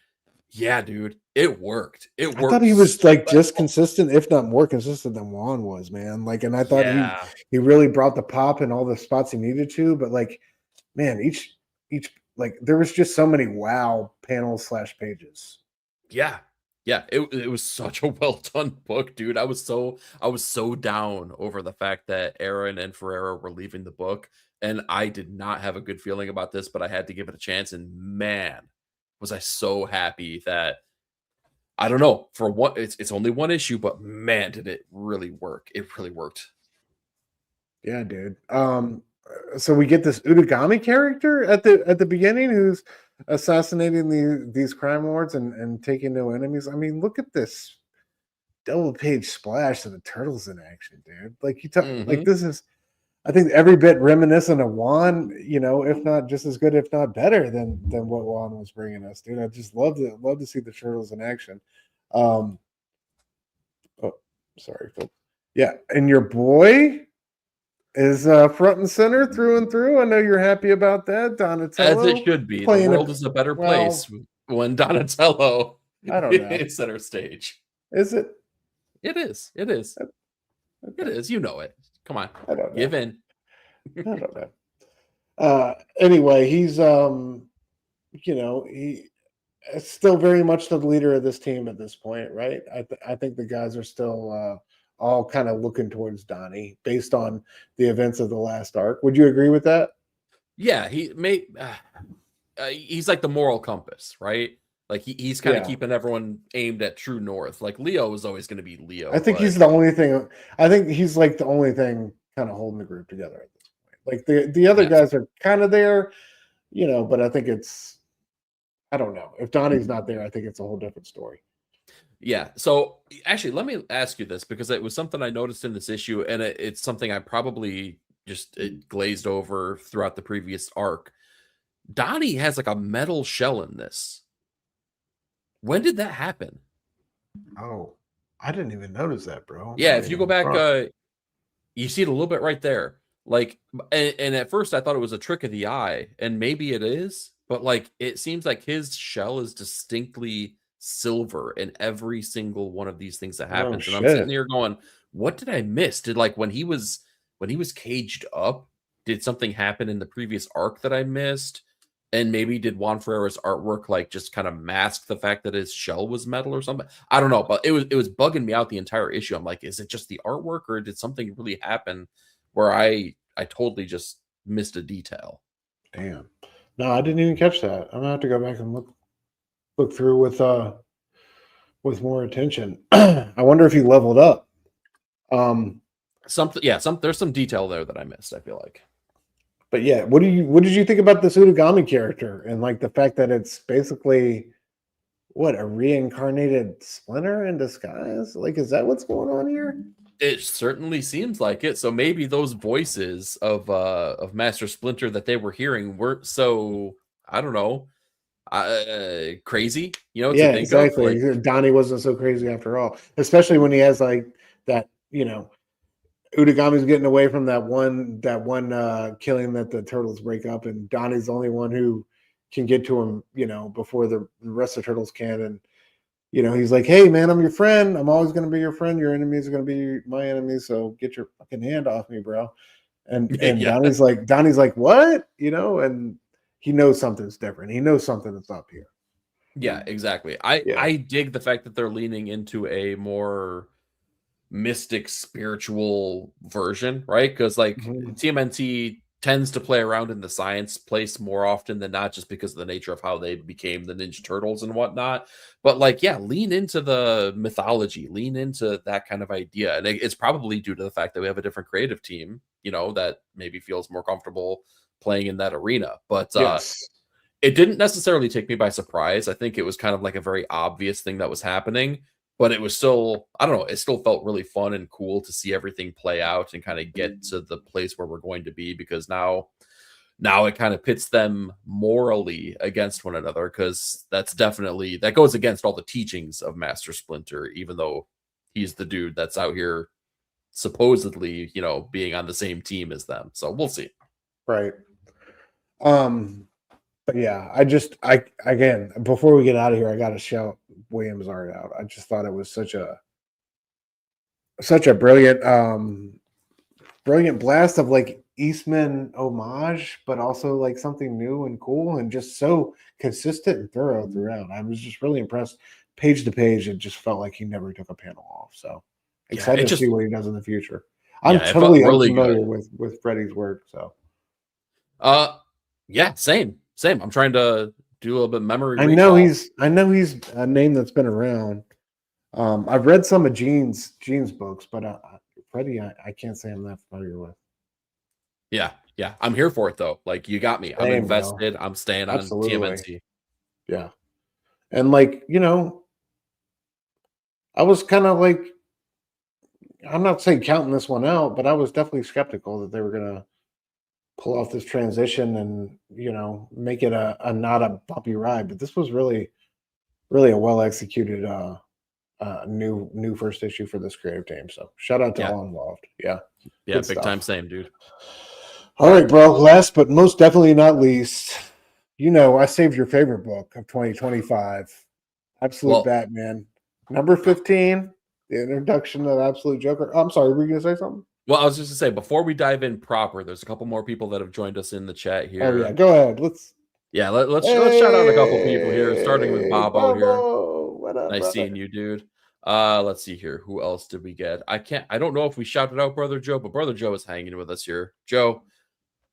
Yeah, dude, it worked. It worked. I thought he was like just consistent, if not more consistent than Juan was, man. Like, and I thought he really brought the pop in all the spots he needed to. But like, man, each like there was just so many wow panels / pages. Yeah. It was such a well done book, dude. I was so down over the fact that Aaron and Ferreira were leaving the book, and I did not have a good feeling about this, but I had to give it a chance. And man, was I so happy that I don't know for what it's only one issue, but man, did it really work? It really worked. Yeah, dude. So we get this Utagami character at the beginning who's assassinating these crime lords and taking no enemies. I mean, look at this double page splash of the turtles in action, dude. Like like this is, I think, every bit reminiscent of Juan, if not just as good, if not better than what Juan was bringing us, dude. I just love to see the turtles in action. Oh, sorry, folks. Yeah, and your boy is front and center through and through. I know you're happy about that, Donatello. As it should be. The world is a better place when Donatello is center stage. Is it? It is. It is. Okay. It is. You know it. Come on. I don't know. Give in. I don't know. Anyway, he's he is still very much the leader of this team at this point, right? I think the guys are still all kind of looking towards Donnie based on the events of the last arc. Would you agree with that? Yeah, he's like the moral compass, right? Like he's kind of keeping everyone aimed at true north. Like Leo is always going to be Leo. I think he's the only thing. I think he's like the only thing kind of holding the group together at this point. Like the other guys are kind of there, but I think I don't know. If Donnie's not there, I think it's a whole different story. Yeah. So actually, let me ask you this, because it was something I noticed in this issue, and it's something I probably just glazed over throughout the previous arc. Donnie has like a metal shell in this. When did that happen? Oh, I didn't even notice that, bro. Yeah, if you go back, you see it a little bit right there. Like, and at first I thought it was a trick of the eye, and maybe it is, but like it seems like his shell is distinctly silver in every single one of these things that happens. And I'm shit. sitting here going, what did I miss? Did like when he was caged up, did something happen in the previous arc that I missed? And maybe did Juan Ferreira's artwork like just kind of mask the fact that his shell was metal or something? I don't know, but it was bugging me out the entire issue. I'm like, is it just the artwork, or did something really happen where I totally just missed a detail? Damn. No, I didn't even catch that. I'm gonna have to go back and look through with more attention. I wonder if he leveled up. There's some detail there that I missed, I feel like. But yeah, what did you think about this Utagami character and like the fact that it's basically a reincarnated Splinter in disguise? Like, is that what's going on here? It certainly seems like it. So maybe those voices of Master Splinter that they were hearing weren't so, I don't know, crazy, to think exactly. of. Like, Donnie wasn't so crazy after all, especially when he has like that, Utagami's getting away from that one killing that the turtles break up, and Donnie's the only one who can get to him, before the rest of the turtles can. And he's like, "Hey, man, I'm your friend. I'm always going to be your friend. Your enemies are going to be my enemies. So get your fucking hand off me, bro." And Donnie's like, "What?" And he knows something's different. He knows something that's up here. Yeah, exactly. I dig the fact that they're leaning into a more mystic spiritual version, right? Because like TMNT tends to play around in the science place more often than not, just because of the nature of how they became the Ninja Turtles and whatnot. But like, lean into the mythology, lean into that kind of idea. And it's probably due to the fact that we have a different creative team, that maybe feels more comfortable playing in that arena. But it didn't necessarily take me by surprise. I think it was kind of like a very obvious thing that was happening, but it was still, I don't know, it still felt really fun and cool to see everything play out and kind of get to the place where we're going to be, because now it kind of pits them morally against one another, because that goes against all the teachings of Master Splinter, even though he's the dude that's out here supposedly, being on the same team as them. So we'll see. Right. But yeah, again, before we get out of here, I got to shout Williams' art out. I just thought it was such a brilliant blast of like Eastman homage, but also like something new and cool, and just so consistent and thorough throughout. I was just really impressed. Page to page, it just felt like he never took a panel off. So excited to see what he does in the future. I'm totally unfamiliar with Freddie's work. So same. I'm trying to do a little bit of memory. I know he's a name that's been around. I've read some of Gene's books, but Freddie, I can't say I'm that familiar with. Yeah. I'm here for it though. Like, you got me. I'm invested. Bro. I'm staying on TMNT. Yeah, and like I was kind of like, I'm not saying counting this one out, but I was definitely skeptical that they were gonna pull off this transition and make it a not a bumpy ride. But this was really a well executed new first issue for this creative team. So shout out to all involved. Yeah, big stuff. Time same, dude. All right, bro. Last but most definitely not least, I saved your favorite book of 2025, Absolute Batman, number 15, the introduction of Absolute Joker. I'm sorry, were you gonna say something? Well, I was just going to say, before we dive in proper, there's a couple more people that have joined us in the chat here. Oh, yeah. Go ahead. Let's shout out a couple people here, starting with Bobo here. What up, nice brother? Seeing you, dude. Let's see here. Who else did we get? I don't know if we shouted out Brother Joe, but Brother Joe is hanging with us here. Joe,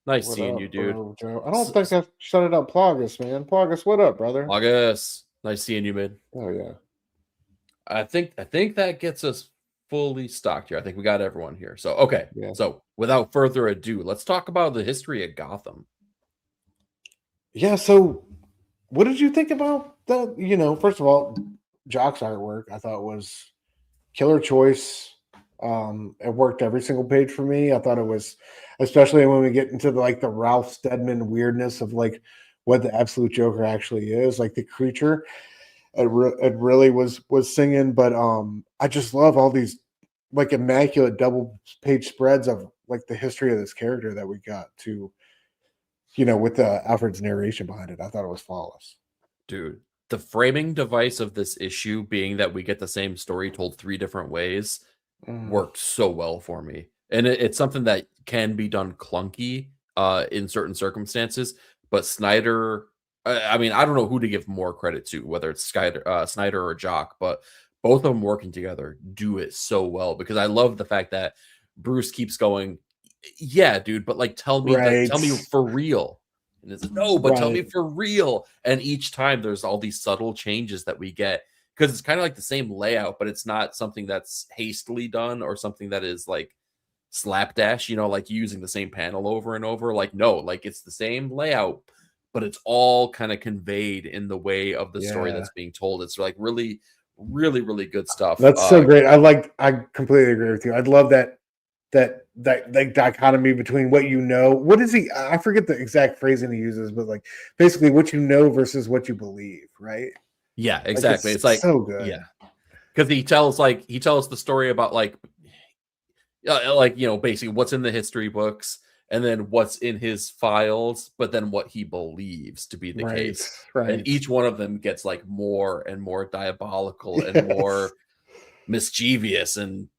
nice seeing you, dude. Joe? I don't think I've shouted out Plagas, man. Plagas, what up, brother? Plagas, nice seeing you, man. Oh, yeah. I think that gets us fully stocked here. I think we got everyone here. So, okay. Yeah. So without further ado, let's talk about the history of Gotham. Yeah. So what did you think about that? First of all, Jock's artwork, I thought was killer choice. It worked every single page for me. I thought it was, especially when we get into the Ralph Steadman weirdness of like what the Absolute Joker actually is, like the creature. It really was singing, but I just love all these like immaculate double page spreads of like the history of this character that we got to, with Alfred's narration behind it. I thought it was flawless. Dude, the framing device of this issue being that we get the same story told 3 different ways worked so well for me. And it's something that can be done clunky in certain circumstances, but Snyder, I mean, I don't know who to give more credit to, whether it's Snyder or Jock, but both of them working together do it so well, because I love the fact that Bruce keeps going, yeah, dude, but like, tell me for real. And it's no, but tell me for real. And each time there's all these subtle changes that we get, because it's kind of like the same layout, but it's not something that's hastily done or something that is like slapdash, you know, like using the same panel over and over. Like, no, like it's the same layout, but it's all kind of conveyed in the way of the story that's being told. It's like really, really, really good stuff. That's so great. I completely agree with you. I'd love that dichotomy between what you know. What is he? I forget the exact phrasing he uses, but like basically what you know versus what you believe, right? Yeah, exactly. Like it's like so good. Yeah, because he tells the story about like you know, basically what's in the history books, and then what's in his files, but then what he believes to be the case. Right. And each one of them gets like more and more diabolical and more mischievous and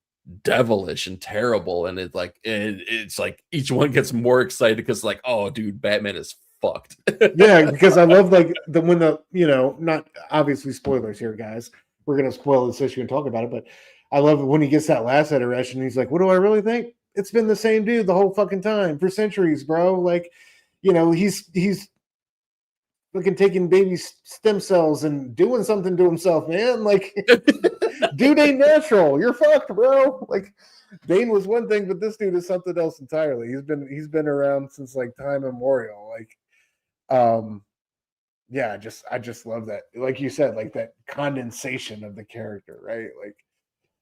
devilish and terrible. And it's like each one gets more excited because like, oh dude, Batman is fucked. Yeah, because I love like when the, you know, not obviously spoilers here, guys. We're gonna spoil this issue and talk about it, but I love it when he gets that last iteration. He's like, what do I really think? It's been the same dude the whole fucking time for centuries, bro. Like, you know, he's looking, taking baby stem cells and doing something to himself, man. Like, dude ain't natural. You're fucked, bro. Like, Bane was one thing, but this dude is something else entirely. He's been around since like time immemorial. Like, yeah, I just love that. Like you said, like that condensation of the character, right? Like,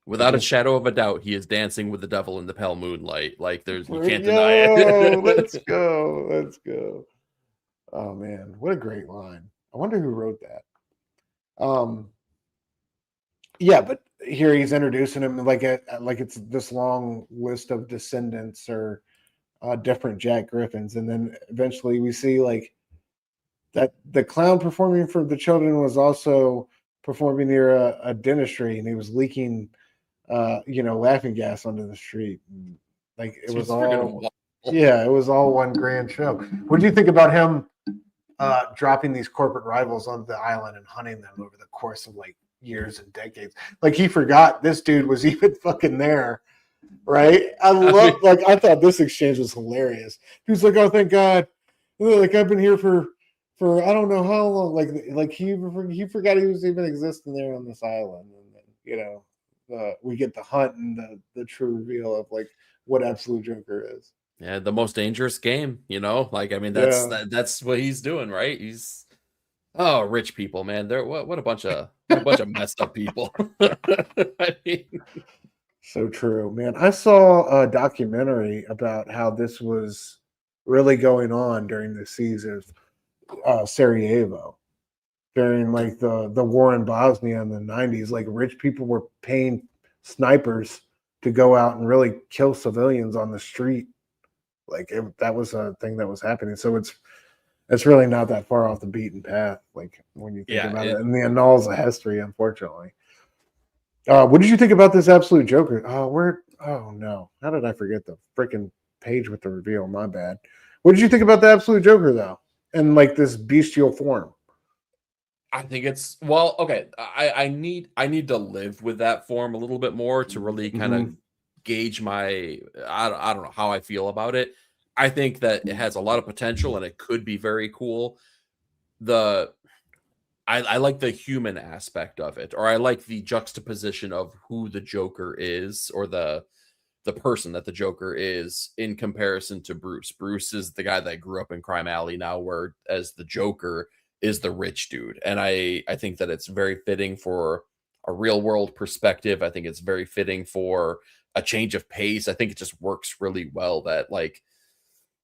without a shadow of a doubt, he is dancing with the devil in the pale moonlight. Like, you can't deny it. Let's go. Oh man, what a great line. I wonder who wrote that. Yeah, but here he's introducing him like it's this long list of descendants or different Jack Griffins, and then eventually we see like that the clown performing for the children was also performing near a dentistry, and he was leaking laughing gas onto the street. And, like, it was all one grand show. What do you think about him dropping these corporate rivals onto the island and hunting them over the course of like years and decades? Like, he forgot this dude was even fucking there, right? I thought this exchange was hilarious. He was like, oh, thank God. Like, I've been here for I don't know how long. Like he forgot he was even existing there on this island. And then, you know, we get the hunt and the true reveal of like what Absolute Joker is. Yeah, the most dangerous game, you know? Like, I mean, that's what he's doing, right? He's rich people, man. They're what a bunch of messed up people. I mean, so true, man. I saw a documentary about how this was really going on during the siege of Sarajevo, during like the war in Bosnia in the 90s. Like, rich people were paying snipers to go out and really kill civilians on the street. Like, that was a thing that was happening. So it's really not that far off the beaten path. Like, when you think about it, in the annals of history, unfortunately. What did you think about this Absolute Joker? Oh no, how did I forget the freaking page with the reveal? My bad. What did you think about the Absolute Joker though, and like this bestial form? I think it's okay. I need to live with that form a little bit more to really kind of gauge my I don't know how I feel about it. I think that it has a lot of potential and it could be very cool. I like the human aspect of it, or I like the juxtaposition of who the Joker is, or the person that the Joker is in comparison to Bruce. Bruce is the guy that grew up in Crime Alley now, whereas the Joker is the rich dude. And I think that it's very fitting for a real world perspective. I think it's very fitting for a change of pace. I think it just works really well that, like,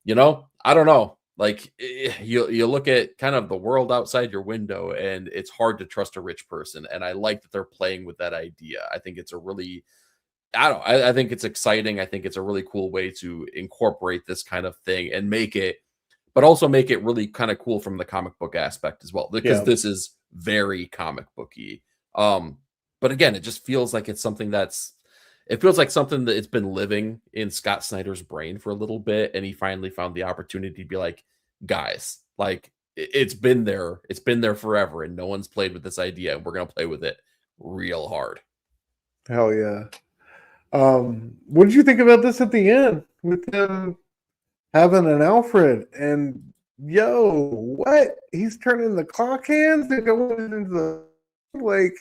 you know, I don't know. Like, you look at kind of the world outside your window and it's hard to trust a rich person. And I like that they're playing with that idea. I think it's a really, I think it's exciting. I think it's a really cool way to incorporate this kind of thing and make it but also make it really kind of cool from the comic book aspect as well, because this is very comic booky. But again, it just feels like it's something it feels like something that it's been living in Scott Snyder's brain for a little bit, and he finally found the opportunity to be like, guys, like it's been there forever, and no one's played with this idea, and we're gonna play with it real hard. Hell yeah. What did you think about this at the end with him having an Alfred and what? He's turning the clock hands and going into the like.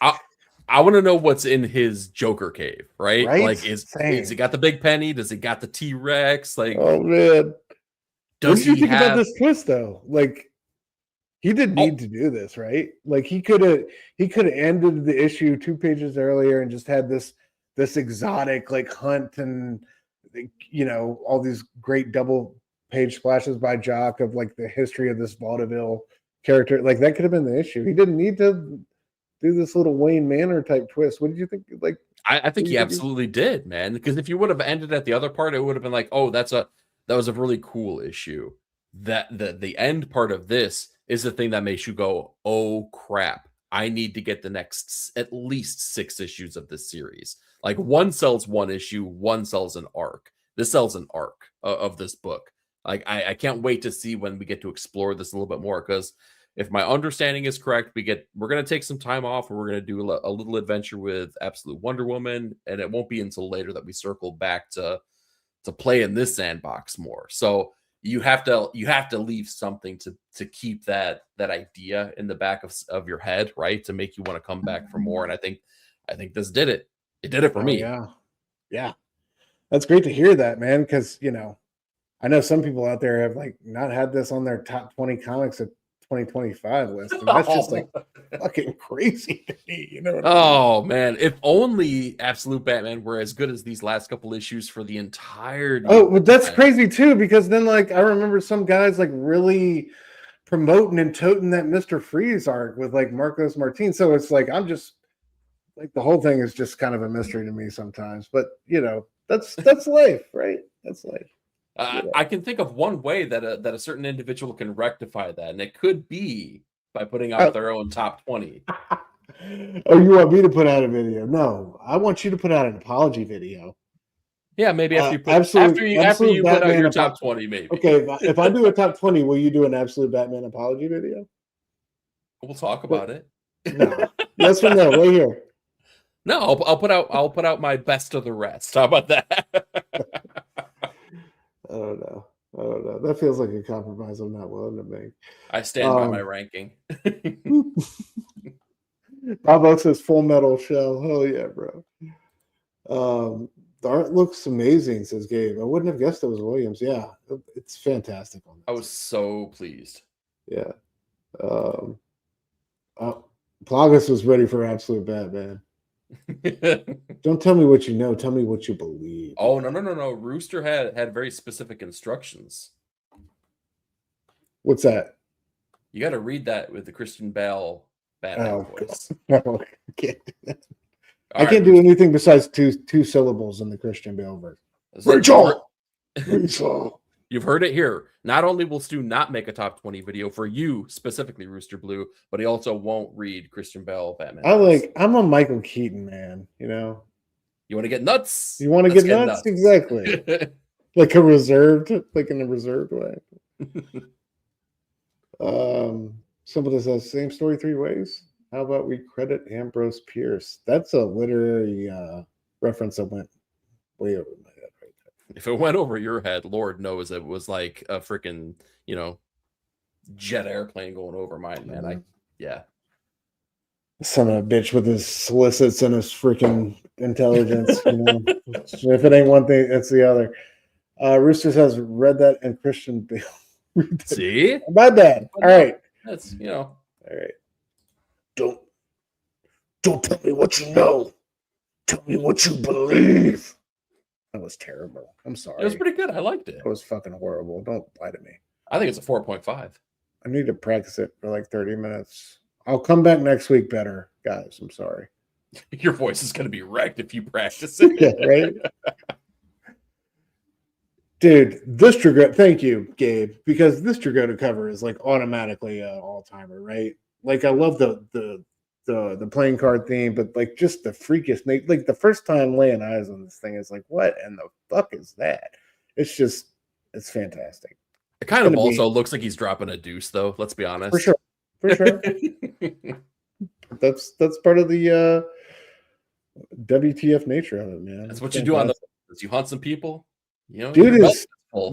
I want to know what's in his Joker cave, right? Like, is he got the big penny? Does he got the T-Rex? Like, oh man, what did you think about this twist though? Like, he didn't need to do this, right? Like, he could have ended the issue 2 pages earlier and just had this exotic like hunt and all these great double page splashes by Jock of like the history of this vaudeville character. Like, that could have been the issue. He didn't need to do this little Wayne Manor type twist. What did you think? Like, I think he absolutely did, man. Because if you would have ended at the other part, it would have been like, oh, that was a really cool issue. That the end part of this is the thing that makes you go, oh crap, I need to get the next at least 6 issues of this series. Like, one sells 1 issue, one sells an arc. This sells an arc of this book. Like, I can't wait to see when we get to explore this a little bit more, because if my understanding is correct, we're going to take some time off, and we're going to do a little adventure with Absolute Wonder Woman, and it won't be until later that we circle back to play in this sandbox more. So you have to leave something to keep that idea in the back of your head, right? To make you want to come back for more. And I think this did it. It did it for me. Yeah. That's great to hear that, man. Because I know some people out there have like not had this on their top 20 comics of 2025 list, and that's just like fucking crazy to me. I mean? Man, if only Absolute Batman were as good as these last couple issues for the entirety. Oh, but that's crazy too, because then like I remember some guys like really promoting and toting that Mr. Freeze arc with like Marcos Martin. So it's like I'm just like the whole thing is just kind of a mystery to me sometimes. But that's life, right? That's life. I can think of one way that a certain individual can rectify that, and it could be by putting out their own top 20. Oh, you want me to put out a video? No, I want you to put out an apology video. Yeah, maybe after you put out your top 20, maybe. Okay, if I do a top 20, will you do an Absolute Batman apology video? We'll talk about it. No, yes or no, right here. No, I'll put out my best of the rest. How about that? I don't know. That feels like a compromise I'm not willing to make. I stand by my ranking. Bravo says Full Metal Shell. Hell yeah, bro. The art looks amazing, says Gabe. I wouldn't have guessed it was Williams. Yeah, it's fantastic on that. I was so pleased. Yeah. Plagas was ready for Absolute Batman. Don't tell me what you know. Tell me what you believe. Oh, no. Rooster had very specific instructions. What's that? You got to read that with the Christian Bale Batman voice. No, I can't do that. I can't do anything besides two syllables in the Christian Bale version. Rachel. You've heard it here. Not only will Stu not make a top 20 video for you specifically, Rooster Blue, but he also won't read Christian Bale Batman. I'm a Michael Keaton man, You want to get nuts? You want to get nuts? Exactly. like in a reserved way. Somebody says same story 3 ways. How about we credit Ambrose Pierce? That's a literary reference that went way over my head right there. If it went over your head, Lord knows it was like a freaking, jet airplane going over mine, man. Yeah. Son of a bitch with his solicits and his freaking intelligence. If it ain't one thing, it's the other. Roosters has read that and Christian Bale. See? My bad. All right. That's, All right. Don't tell me what you know. Tell me what you believe. That was terrible. I'm sorry. It was pretty good. I liked it. It was fucking horrible. Don't lie to me. I think it's a 4.5. I need to practice it for like 30 minutes. I'll come back next week better, guys. I'm sorry. Your voice is going to be wrecked if you practice it. Yeah, right? Dude, this Dragotta, thank you, Gabe, because this Dragotta cover is like automatically an all-timer, right? Like I love the playing card theme, but like just the freakiest, like the first time laying eyes on this thing is like, what in the fuck is that? It's fantastic. It kind of also looks like he's dropping a deuce, though. Let's be honest. For sure. That's part of the WTF nature of it, man. That's what you do on the. You hunt some people. You know, dude is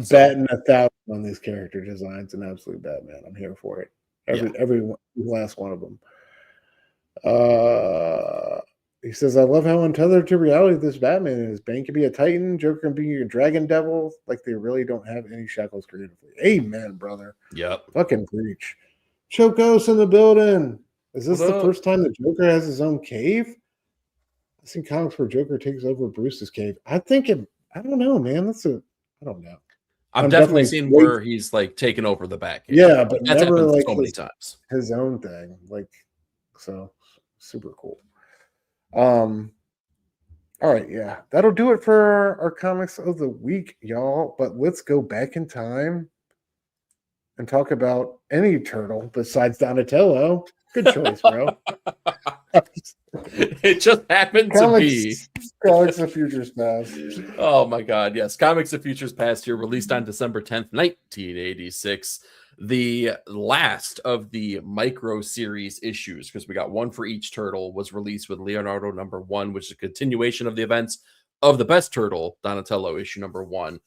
batting 1,000 on these character designs. An absolute Batman. I'm here for it. Every last one of them. He says, I love how untethered to reality this Batman is. Bane can be a Titan, Joker can be a Dragon Devil. Like they really don't have any shackles creatively. Amen, brother. Yep. Fucking preach. Chocos in the building. Is this the first time the Joker has his own cave? I've seen comics where Joker takes over Bruce's cave. I don't know, man. I don't know. I've definitely seen where he's like taken over the back. Yeah, but that's never like so many times. His own thing. Like, so super cool. All right, yeah. That'll do it for our comics of the week, y'all. But let's go back in time and talk about any turtle besides Donatello. Good choice, bro. It just happened to be Comics of Futures Past. Oh my god, yes. Comics of Futures Past here, released on December 10th, 1986. The last of the micro series issues, because we got one for each turtle, was released with Leonardo #1, which is a continuation of the events of the best turtle, Donatello issue #1.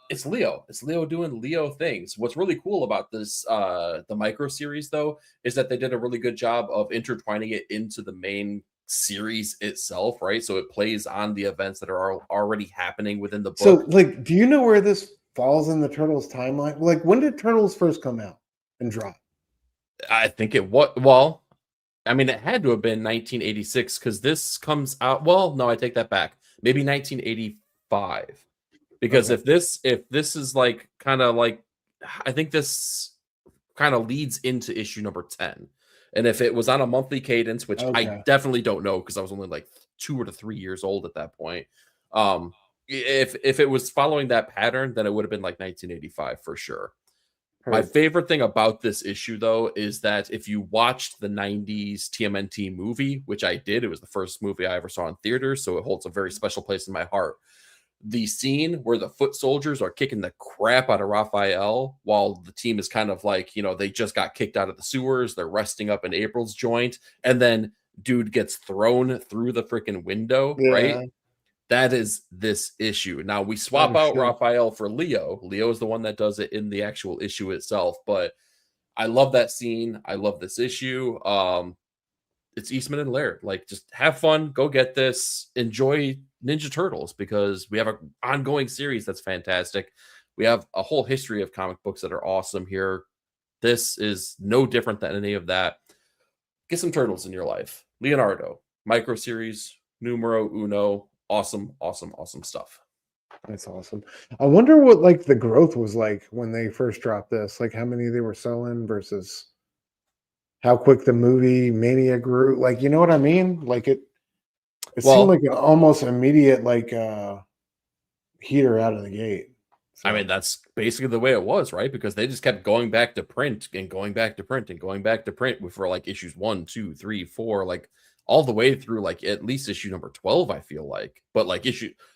It's Leo. It's Leo doing Leo things. What's really cool about this, the micro series, though, is that they did a really good job of intertwining it into the main series itself, right? So it plays on the events that are already happening within the book. So, like, do you know where this falls in the Turtles timeline? Like, when did Turtles first come out and drop? I think it was, well, I mean, it had to have been 1986 because this comes out, well, no, I take that back. Maybe 1985. Because if this is like kind of like, I think this kind of leads into issue #10. And if it was on a monthly cadence, which I definitely don't know because I was only like 2 or 3 years old at that point. If it was following that pattern, then it would have been like 1985 for sure. My favorite thing about this issue, though, is that if you watched the 90s TMNT movie, which I did, it was the first movie I ever saw in theaters, so it holds a very special place in my heart. The scene where the foot soldiers are kicking the crap out of Raphael while the team is kind of like, you know, they just got kicked out of the sewers, they're resting up in April's joint, and then dude gets thrown through the freaking window, right? That is this issue. Now we swap out Raphael for Leo. Leo is the one that does it in the actual issue itself, but I love that scene. I love this issue. It's Eastman and Laird. Like, just have fun, go get this, enjoy Ninja Turtles, because we have an ongoing series that's fantastic. We have a whole history of comic books that are awesome here. This is no different than any of that. Get some turtles in your life. Leonardo, micro series, numero uno. Awesome stuff. That's awesome. I wonder what like the growth was like when they first dropped this, like how many they were selling versus how quick the movie Mania grew. Like, you know what I mean? Like it seemed like an almost immediate like heater out of the gate. So. I mean, that's basically the way it was, right? Because they just kept going back to print and going back to print and going back to print for like issues 1, 2, 3, 4, like all the way through like at least issue #12, I feel like. But like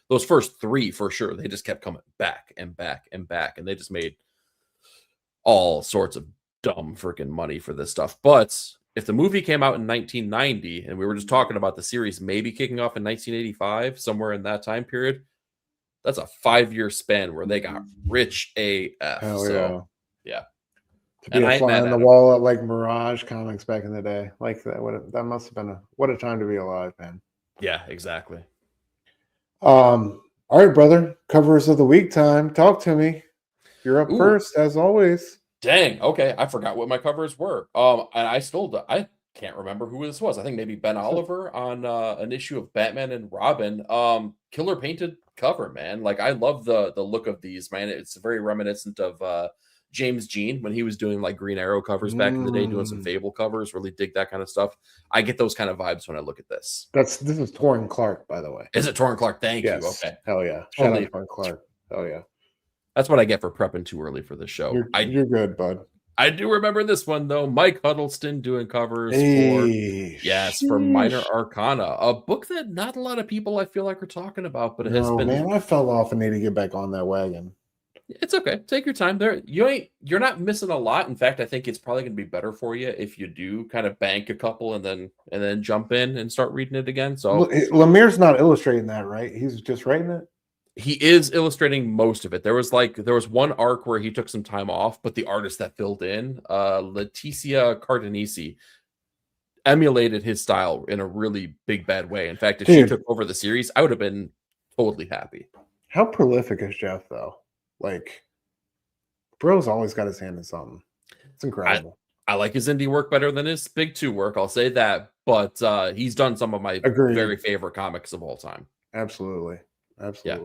those first 3 for sure, they just kept coming back and back and back, and they just made all sorts of dumb freaking money for this stuff. But if the movie came out in 1990 and we were just talking about the series maybe kicking off in 1985, somewhere in that time period, that's a 5-year span where they got rich AF. Hell so yeah. To be a fly on the wall at like Mirage Comics back in the day, like that must have been what a time to be alive, man. Yeah, exactly. All right, brother. Covers of the week time. Talk to me. You're up first, as always. Dang. Okay, I forgot what my covers were. And I can't remember who this was. I think maybe Ben Oliver on an issue of Batman and Robin. Killer painted cover, man. Like, I love the look of these, man. It's very reminiscent of James Jean when he was doing like Green Arrow covers back in the day, doing some Fable covers. Really dig that kind of stuff. I get those kind of vibes when I look at this. This is Torrin Clark, by the way. Is it Torrin Clark? Thank you. Okay. Hell yeah. Shout out to Torrin Clark. Hell yeah. That's what I get for prepping too early for the show. You're good, bud. I do remember this one though. Mike Huddleston doing covers for Minor Arcana, a book that not a lot of people I feel like are talking about, but it has been. Man, I fell off and need to get back on that wagon. It's okay. Take your time there. You're not missing a lot. In fact, I think it's probably going to be better for you if you do kind of bank a couple and then jump in and start reading it again. So Lemire's not illustrating that, right? He's just writing it. He is illustrating most of it. There was one arc where he took some time off, but the artist that filled in, Leticia Cardinisi, emulated his style in a really big bad way. In fact, if she took over the series, I would have been totally happy. How prolific is Geoff though? Like, bro's always got his hand in something. It's incredible. I like his indie work better than his big two work. I'll say that, but he's done some of my very favorite comics of all time. Absolutely. Yeah.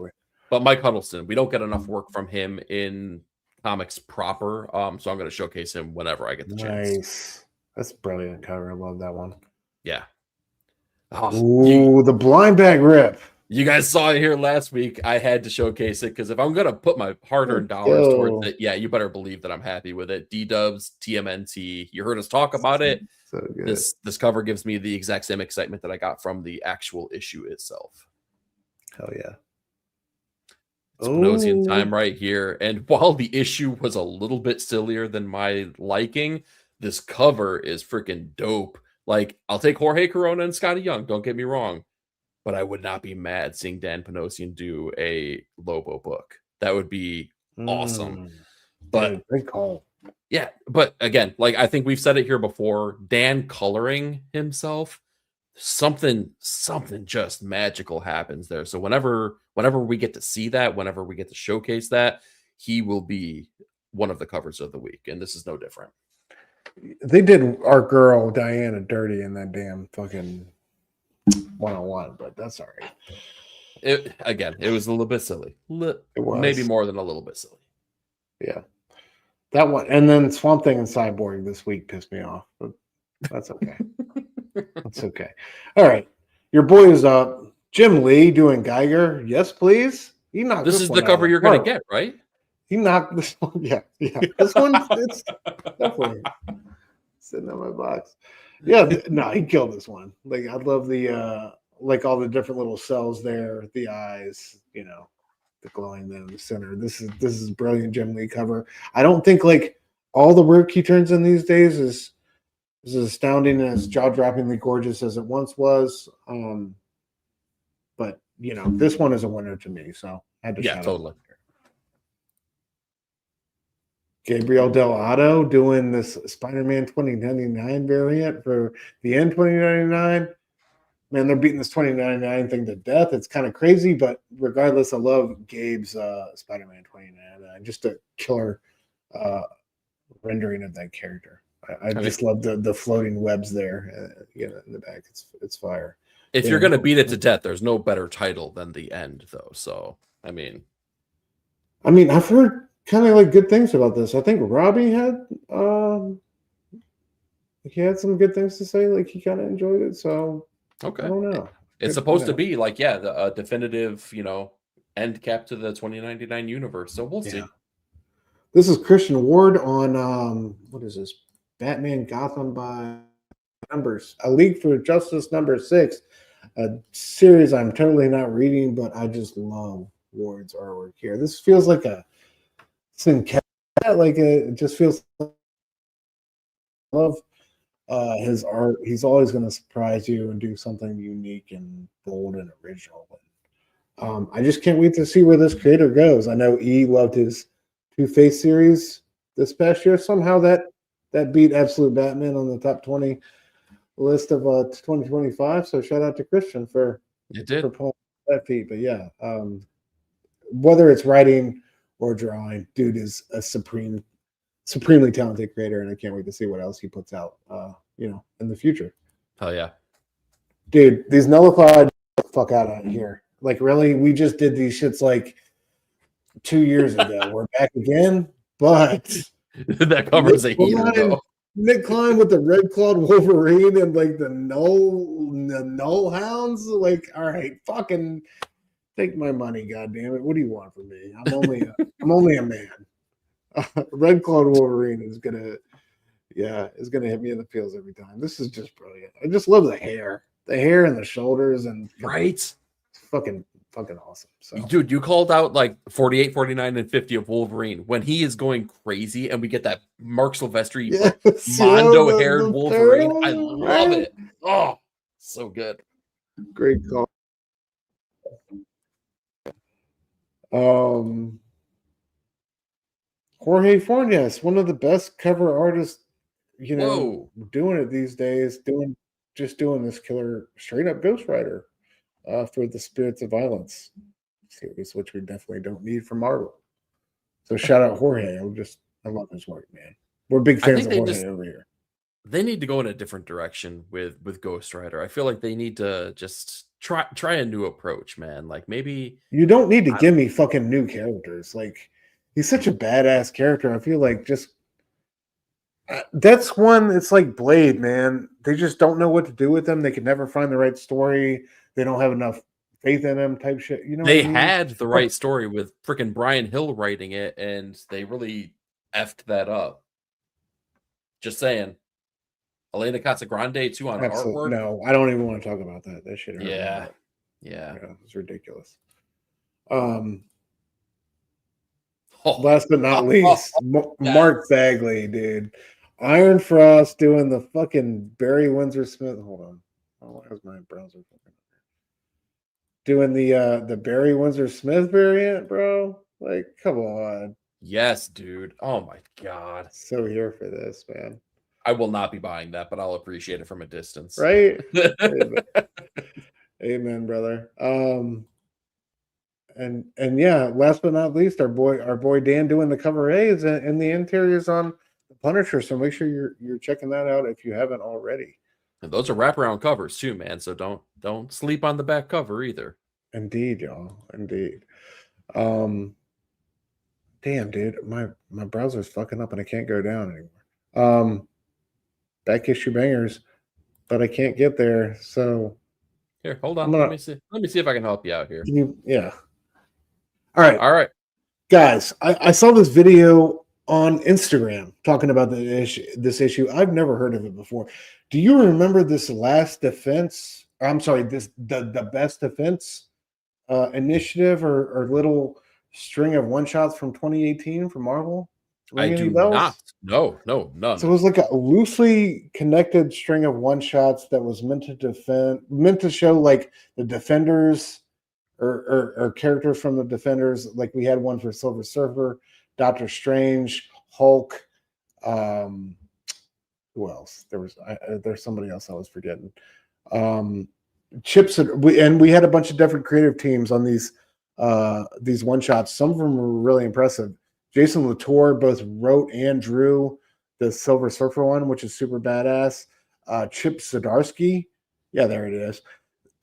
But Mike Huddleston, we don't get enough work from him in comics proper. So I'm going to showcase him whenever I get the chance. Nice. That's a brilliant cover. I love that one. Yeah. The blind bag rip. You guys saw it here last week. I had to showcase it because if I'm going to put my hard-earned dollars towards it, you better believe that I'm happy with it. D-Dubs, TMNT. You heard us talk about it. So good. This cover gives me the exact same excitement that I got from the actual issue itself. Hell yeah. It's Panosian time right here. And while the issue was a little bit sillier than my liking, this cover is freaking dope. Like, I'll take Jorge Corona and Scotty Young, don't get me wrong, but I would not be mad seeing Dan Panosian do a Lobo book. That would be awesome. But great call. Yeah, but again, like I think we've said it here before, Dan coloring himself, something just magical happens there. So whenever we get to see that, whenever we get to showcase that, he will be one of the covers of the week, and this is no different. They did our girl Diana dirty in that damn fucking 101, but that's all right. It was a little bit silly. It was maybe more than a little bit silly. Yeah, that one, and then Swamp Thing and Cyborg this week pissed me off, but that's okay. That's okay. All right, your boy is up. Jim Leigh doing Geiger. Yes, please. He knocked this is the cover you're going to get, right? He knocked this one. Yeah. This one, it's definitely sitting on my box. Yeah, no, he killed this one. Like, I love the like all the different little cells there, the eyes, the glowing there in the center. This is brilliant Jim Leigh cover. I don't think like all the work he turns in these days is as astounding and as jaw-droppingly gorgeous as it once was. But this one is a winner to me. So I had to shout totally. Out. Gabriel Dell'Otto doing this Spider-Man 2099 variant for the end 2099. Man, they're beating this 2099 thing to death. It's kind of crazy, but regardless, I love Gabe's Spider-Man 2099. Just a killer rendering of that character. I just love the floating webs there, in the back. It's fire. If you're gonna beat it to death, there's no better title than The End, though. So I mean, I've heard kind of like good things about this. I think Robbie had he had some good things to say. Like he kind of enjoyed it. So okay, I don't know. It's supposed to be like the definitive end cap to the 2099 universe. So we'll see. This is Christian Ward on what is this? Batman Gotham by Numbers, A League for Justice #6, a series I'm totally not reading, but I just love Ward's artwork here. This feels like a syncat, it just feels like I love his art. He's always going to surprise you and do something unique and bold and original. I just can't wait to see where this creator goes. I know E loved his Two-Face series this past year. Somehow that beat Absolute Batman on the top 20 list of 2025. So shout out to Christian for pulling that feat. But yeah, whether it's writing or drawing, dude is a supremely talented creator, and I can't wait to see what else he puts out in the future. Hell yeah. Dude, these nullified fuck out of here. Like, really, we just did these shits like 2 years ago. We're back again, but that covers a heater though. Nick Klein with the red clawed Wolverine and like the null hounds. Like, all right, fucking take my money, goddamn it. What do you want from me? I'm I'm only a man. Red Clawed Wolverine is gonna hit me in the feels every time. This is just brilliant. I just love the hair and the shoulders, and right. It's fucking awesome. So, dude, you called out like 48, 49, and 50 of Wolverine when he is going crazy, and we get that Mark Silvestri Mondo haired Wolverine. I love it. Oh, so good. Great call. Jorge Fornes, one of the best cover artists, doing it these days, doing this killer straight up Ghost Rider for the Spirits of Violence series, which we definitely don't need from Marvel. So shout out Jorge. I love his work, man. We're big fans of Jorge over here. They need to go in a different direction with Ghost Rider. I feel like they need to just try a new approach, man. Like maybe you don't need to give me fucking new characters. Like he's such a badass character. I feel like just that's one. It's like Blade, man. They just don't know what to do with him. They can never find the right story. They don't have enough faith in him, type shit. You know, they had the right story with freaking Brian Hill writing it, and they really effed that up. Just saying. Elena Casagrande too on artwork. No, I don't even want to talk about that. That shit. Yeah, it's ridiculous. Last but not least, Mark Bagley, dude. Iron Frost doing the fucking Barry Windsor Smith. Hold on. Oh, where's my browser? Doing the Barry Windsor Smith variant, bro. Like, come on. Yes, dude. Oh my god. So here for this, man. I will not be buying that, but I'll appreciate it from a distance. Right? Amen, brother. And yeah, last but not least, our boy Dan doing the cover A's and the interiors on the Punisher. So make sure you're checking that out if you haven't already. And those are wraparound covers too, man. So don't sleep on the back cover either. Indeed, y'all. Indeed. Damn, dude, my browser's fucking up and I can't go down anymore. Back issue bangers, but I can't get there. So here, hold on. Let me see if I can help you out here. Yeah. All right. Guys, I saw this video on Instagram talking about this issue. I've never heard of it before. Do you remember this last defense? I'm sorry, the best defense initiative or little string of one-shots from 2018 from Marvel? I do not. No, none. So it was like a loosely connected string of one-shots that was meant to show like the Defenders or characters from the Defenders. Like we had one for Silver Surfer, Doctor Strange, Hulk. Who else? There's somebody else I was forgetting. Chips and we had a bunch of different creative teams on these one-shots. Some of them were really impressive. Jason Latour both wrote and drew the Silver Surfer one, which is super badass. Chip Zdarsky. Yeah, there it is.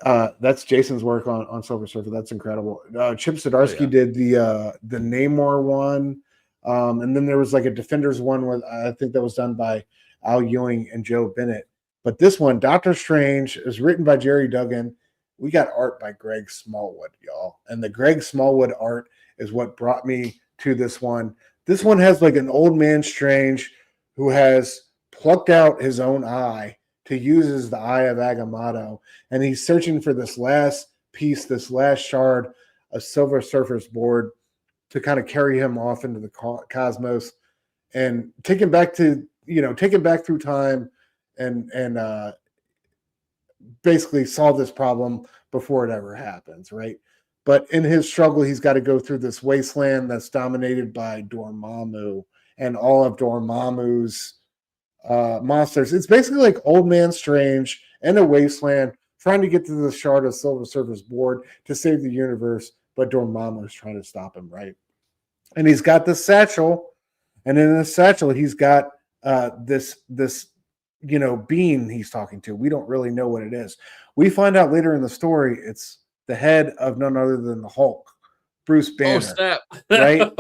That's Jason's work on Silver Surfer. That's incredible. Chip Zdarsky did the Namor one. And then there was like a Defenders one where I think that was done by Al Ewing and Joe Bennett. But this one, Doctor Strange, is written by Jerry Duggan. We got art by Greg Smallwood, y'all. And the Greg Smallwood art is what brought me to this one. This one has like an old man Strange who has plucked out his own eye to use as the Eye of Agamotto. And he's searching for this last piece, this last shard of Silver Surfer's board to kind of carry him off into the cosmos and take him back through time and basically solve this problem before it ever happens, right? But in his struggle, he's got to go through this wasteland that's dominated by Dormammu and all of Dormammu's monsters. It's basically like Old Man Strange and a wasteland trying to get to the shard of Silver Surfer's board to save the universe, but Dormammu is trying to stop him, right? And he's got this satchel, and in the satchel, he's got this being he's talking to. We don't really know what it is. We find out later in the story it's the head of none other than the Hulk, Bruce Banner. Oh, snap. Right?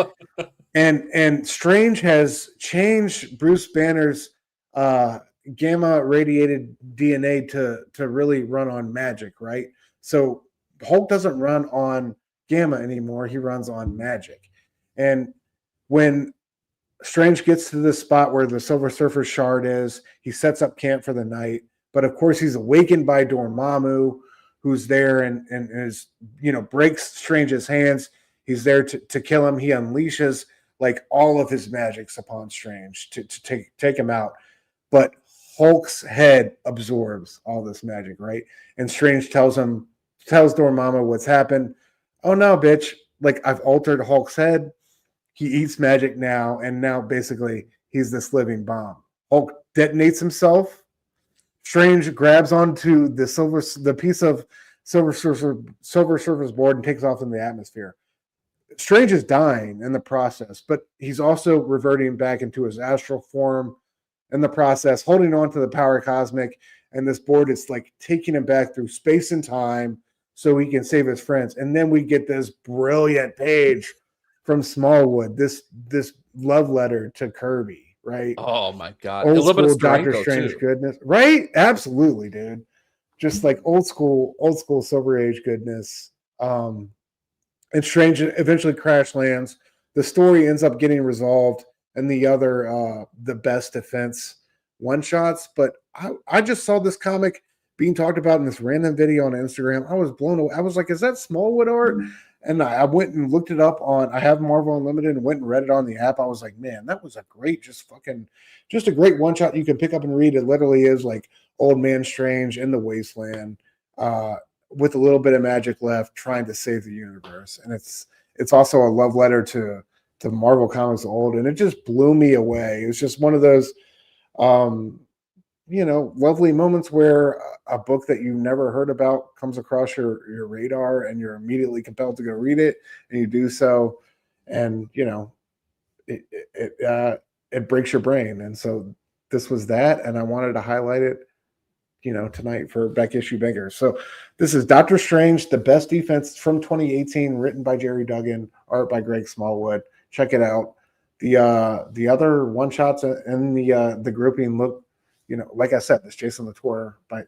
And Strange has changed Bruce Banner's gamma radiated DNA to really run on magic, right? So Hulk doesn't run on gamma anymore. He runs on magic. And when Strange gets to this spot where the Silver Surfer shard is, he sets up camp for the night. But of course, he's awakened by Dormammu, who's there and is, breaks Strange's hands. He's there to kill him. He unleashes like all of his magics upon Strange to take him out. But Hulk's head absorbs all this magic, right? And Strange tells Dormammu what's happened. Oh no, bitch. Like, I've altered Hulk's head. He eats magic now, and now basically he's this living bomb. Hulk detonates himself. Strange grabs onto the piece of Silver Surfer's board and takes off in the atmosphere. Strange is dying in the process, but he's also reverting back into his astral form in the process, holding on to the power cosmic, and this board is like taking him back through space and time so he can save his friends. And then we get this brilliant page from Smallwood, this love letter to Kirby, right? Oh my god, old a little bit of school Doctor Strange too. goodness, right? Absolutely, dude. Just like old school Silver Age goodness. And Strange eventually crash lands. The story ends up getting resolved, and the best defense one shots. But I just saw this comic being talked about in this random video on Instagram. I was blown away. I was like, is that Smallwood art? And I went and looked it up I have Marvel Unlimited and went and read it on the app. I was like, man, that was a great, just a great one shot you can pick up and read. It literally is like Old Man Strange in the wasteland with a little bit of magic left trying to save the universe. And it's also a love letter to Marvel Comics old. And it just blew me away. It was just one of those, lovely moments where a book that you've never heard about comes across your radar and you're immediately compelled to go read it, and you do so, and it breaks your brain. And so this was that, and I wanted to highlight it tonight for Back Issue Bangers. So this is Doctor Strange, The Best Defense from 2018, written by Jerry Duggan, art by Greg Smallwood. Check it out. The other one shots in the grouping look, like I said, this Jason Latour by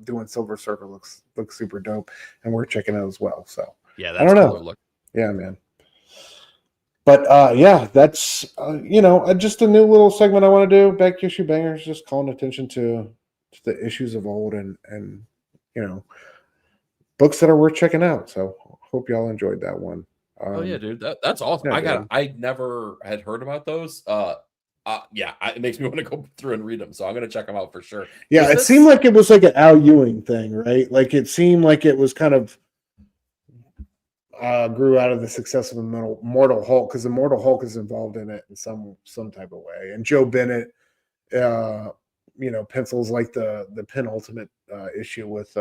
doing Silver Surfer looks super dope, and we're checking it as well. So yeah, that's I don't know. Look. Yeah, man. But that's just a new little segment I want to do. Back Issue Bangers, just calling attention to the issues of old and books that are worth checking out. So hope y'all enjoyed that one. Oh yeah, dude, that's awesome. Yeah, I never had heard about those. It makes me want to go through and read them, so I'm gonna check them out for sure. Yeah, it seemed like it was like an Al Ewing thing, right? Like it seemed like it was kind of grew out of the success of Immortal Hulk, because Immortal Hulk is involved in it in some type of way. And Joe Bennett, pencils like the penultimate issue with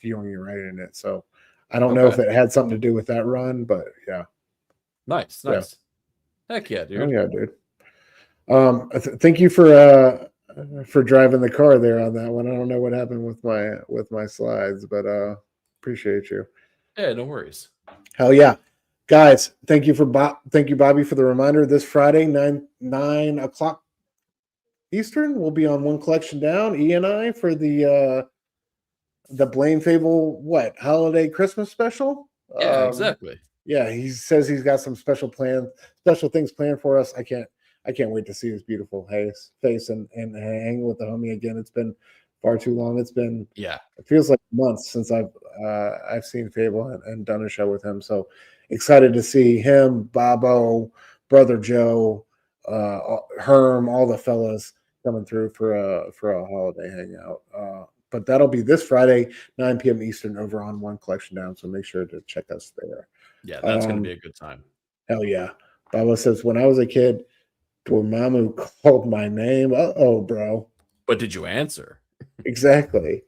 Ewing writing it. So I don't know if it had something to do with that run, but yeah. Nice. Yeah. Heck yeah, dude. Oh yeah, dude. Thank you for driving the car there on that one. I don't know what happened with my slides, but appreciate you. Yeah, no worries. Hell yeah, guys! Thank you, Bobby, for the reminder. This Friday, 9 o'clock Eastern, we'll be on One Collection Down. E and I for the Blaine Fable holiday Christmas special. Yeah, exactly. Yeah, he says he's got some special things planned for us. I can't wait to see his beautiful face and hang with the homie again. It's been far too long. It feels like months since I've seen Fable and done a show with him. So excited to see him, Bobo, Brother Joe, Herm, all the fellas coming through for a holiday hangout. But that'll be this Friday, 9 p.m. Eastern, over on One Collection Down. So make sure to check us there. Yeah, that's going to be a good time. Hell yeah. Bobo says, when I was a kid, Dormammu called my name. Uh-oh, bro. But did you answer? Exactly.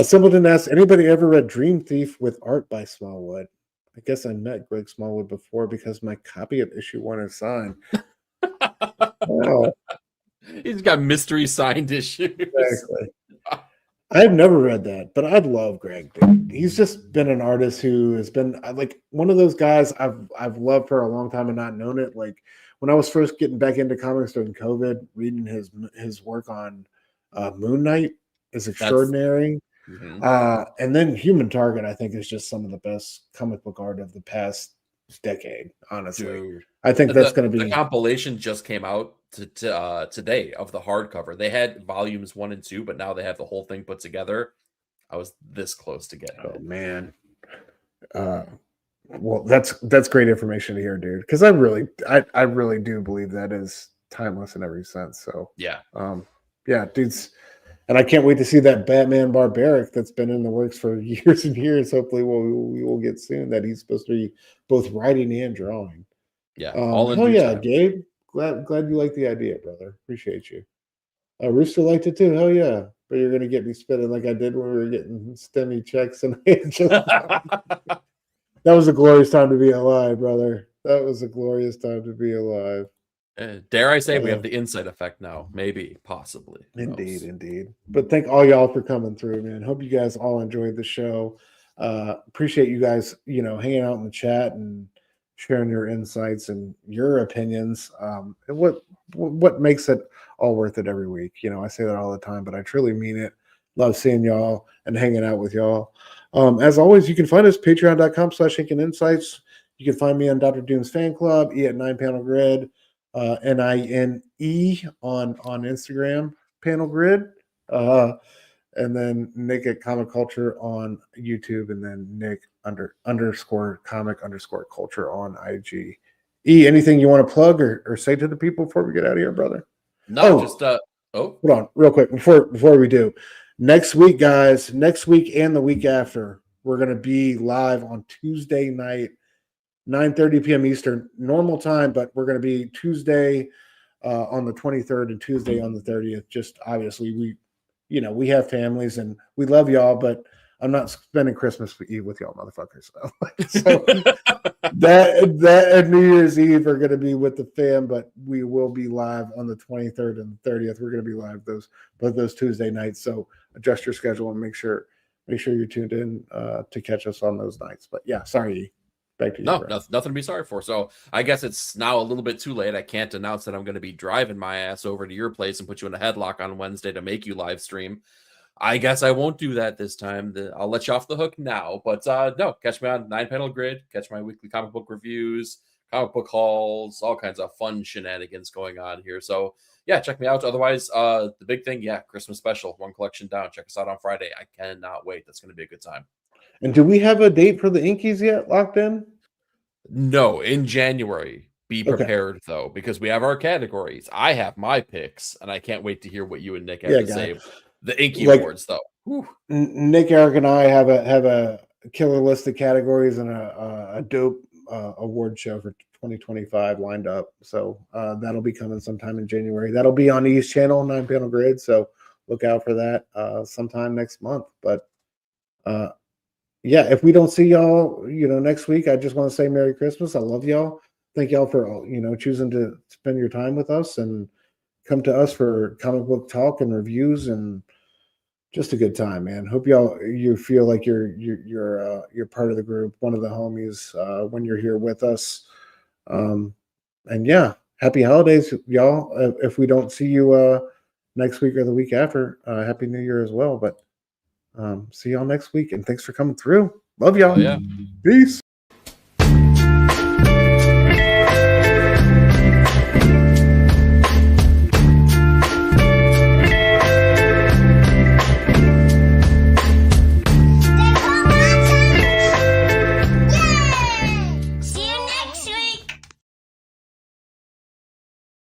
Simpleton asks, anybody ever read Dream Thief with art by Smallwood? I guess I met Greg Smallwood before because my copy of issue 1 is signed. Wow. He's got mystery signed issues. Exactly. I've never read that, but I'd love Greg, dude. He's just been an artist who has been like one of those guys I've loved for a long time and not known it. Like when I was first getting back into comics during COVID, reading his work on Moon Knight is extraordinary. And then Human Target, I think, is just some of the best comic book art of the past decade. Honestly, Dude. I think that's going to be the compilation just came out today of the hardcover. They had volumes 1 and 2, but now they have the whole thing put together. I was this close to getting it. Man. Well, that's great information to hear, dude. Because I really do believe that is timeless in every sense. So yeah, dudes, and I can't wait to see that Batman Barbaric that's been in the works for years and years. Hopefully, we will get soon. That he's supposed to be both writing and drawing. Yeah, all in due time. Gabe. Glad you like the idea, brother. Appreciate you. Rooster liked it too. Hell yeah. But you're gonna get me spinning like I did when we were getting STEMI checks, and that was a glorious time to be alive, brother. That was a glorious time to be alive. Dare I say we have the insight effect now? Maybe, possibly. Indeed. But thank all y'all for coming through, man. Hope you guys all enjoyed the show. Appreciate you guys, hanging out in the chat and sharing your insights and your opinions. And what makes it all worth it every week. I say that all the time, but I truly mean it. Love seeing y'all and hanging out with y'all. As always, you can find us patreon.com/inkinginsights. You can find me on Dr. Doom's fan club, E at 9 Panel Grid, NINE on Instagram, Panel Grid, and then Nick at Comic Culture on YouTube, and then Nick _comic_culture on IG. E, anything you want to plug or say to the people before we get out of here, brother? No, hold on real quick before we do. Next week, guys, and the week after, we're going to be live on Tuesday night, 9:30 p.m. Eastern, normal time, but we're going to be Tuesday on the 23rd and Tuesday on the 30th. Just obviously, we have families and we love y'all, but I'm not spending Christmas Eve with y'all motherfuckers. So that and New Year's Eve are going to be with the fam, but we will be live on the 23rd and the 30th. We're going to be live both those Tuesday nights. So adjust your schedule and make sure you're tuned in to catch us on those nights. But yeah, sorry. Back to you. No, nothing to be sorry for. So I guess it's now a little bit too late. I can't announce that I'm going to be driving my ass over to your place and put you in a headlock on Wednesday to make you live stream. I guess I won't do that this time. I'll let you off the hook now. But no, catch me on 9 Panel Grid. Catch my weekly comic book reviews, comic book hauls, all kinds of fun shenanigans going on here. So yeah, check me out. Otherwise, the big thing, Christmas special, one collection down. Check us out on Friday. I cannot wait. That's going to be a good time. And do we have a date for the Inkies yet locked in? No, in January. Be prepared, though, because we have our categories. I have my picks, and I can't wait to hear what you and Nick have to say. The Inky Awards, though. Whew. Nick, Eric, and I have a killer list of categories and a dope award show for 2025 lined up. So that'll be coming sometime in January. That'll be on East Channel, 9 Panel Grid. So look out for that sometime next month. But if we don't see y'all, next week, I just want to say Merry Christmas. I love y'all. Thank y'all for, choosing to spend your time with us and come to us for comic book talk and reviews and just a good time, man. Hope you feel like you're part of the group, one of the homies when you're here with us. And happy holidays, y'all. If we don't see you next week or the week after, happy New Year as well. But see y'all next week, and thanks for coming through. Love y'all. Yeah. Peace.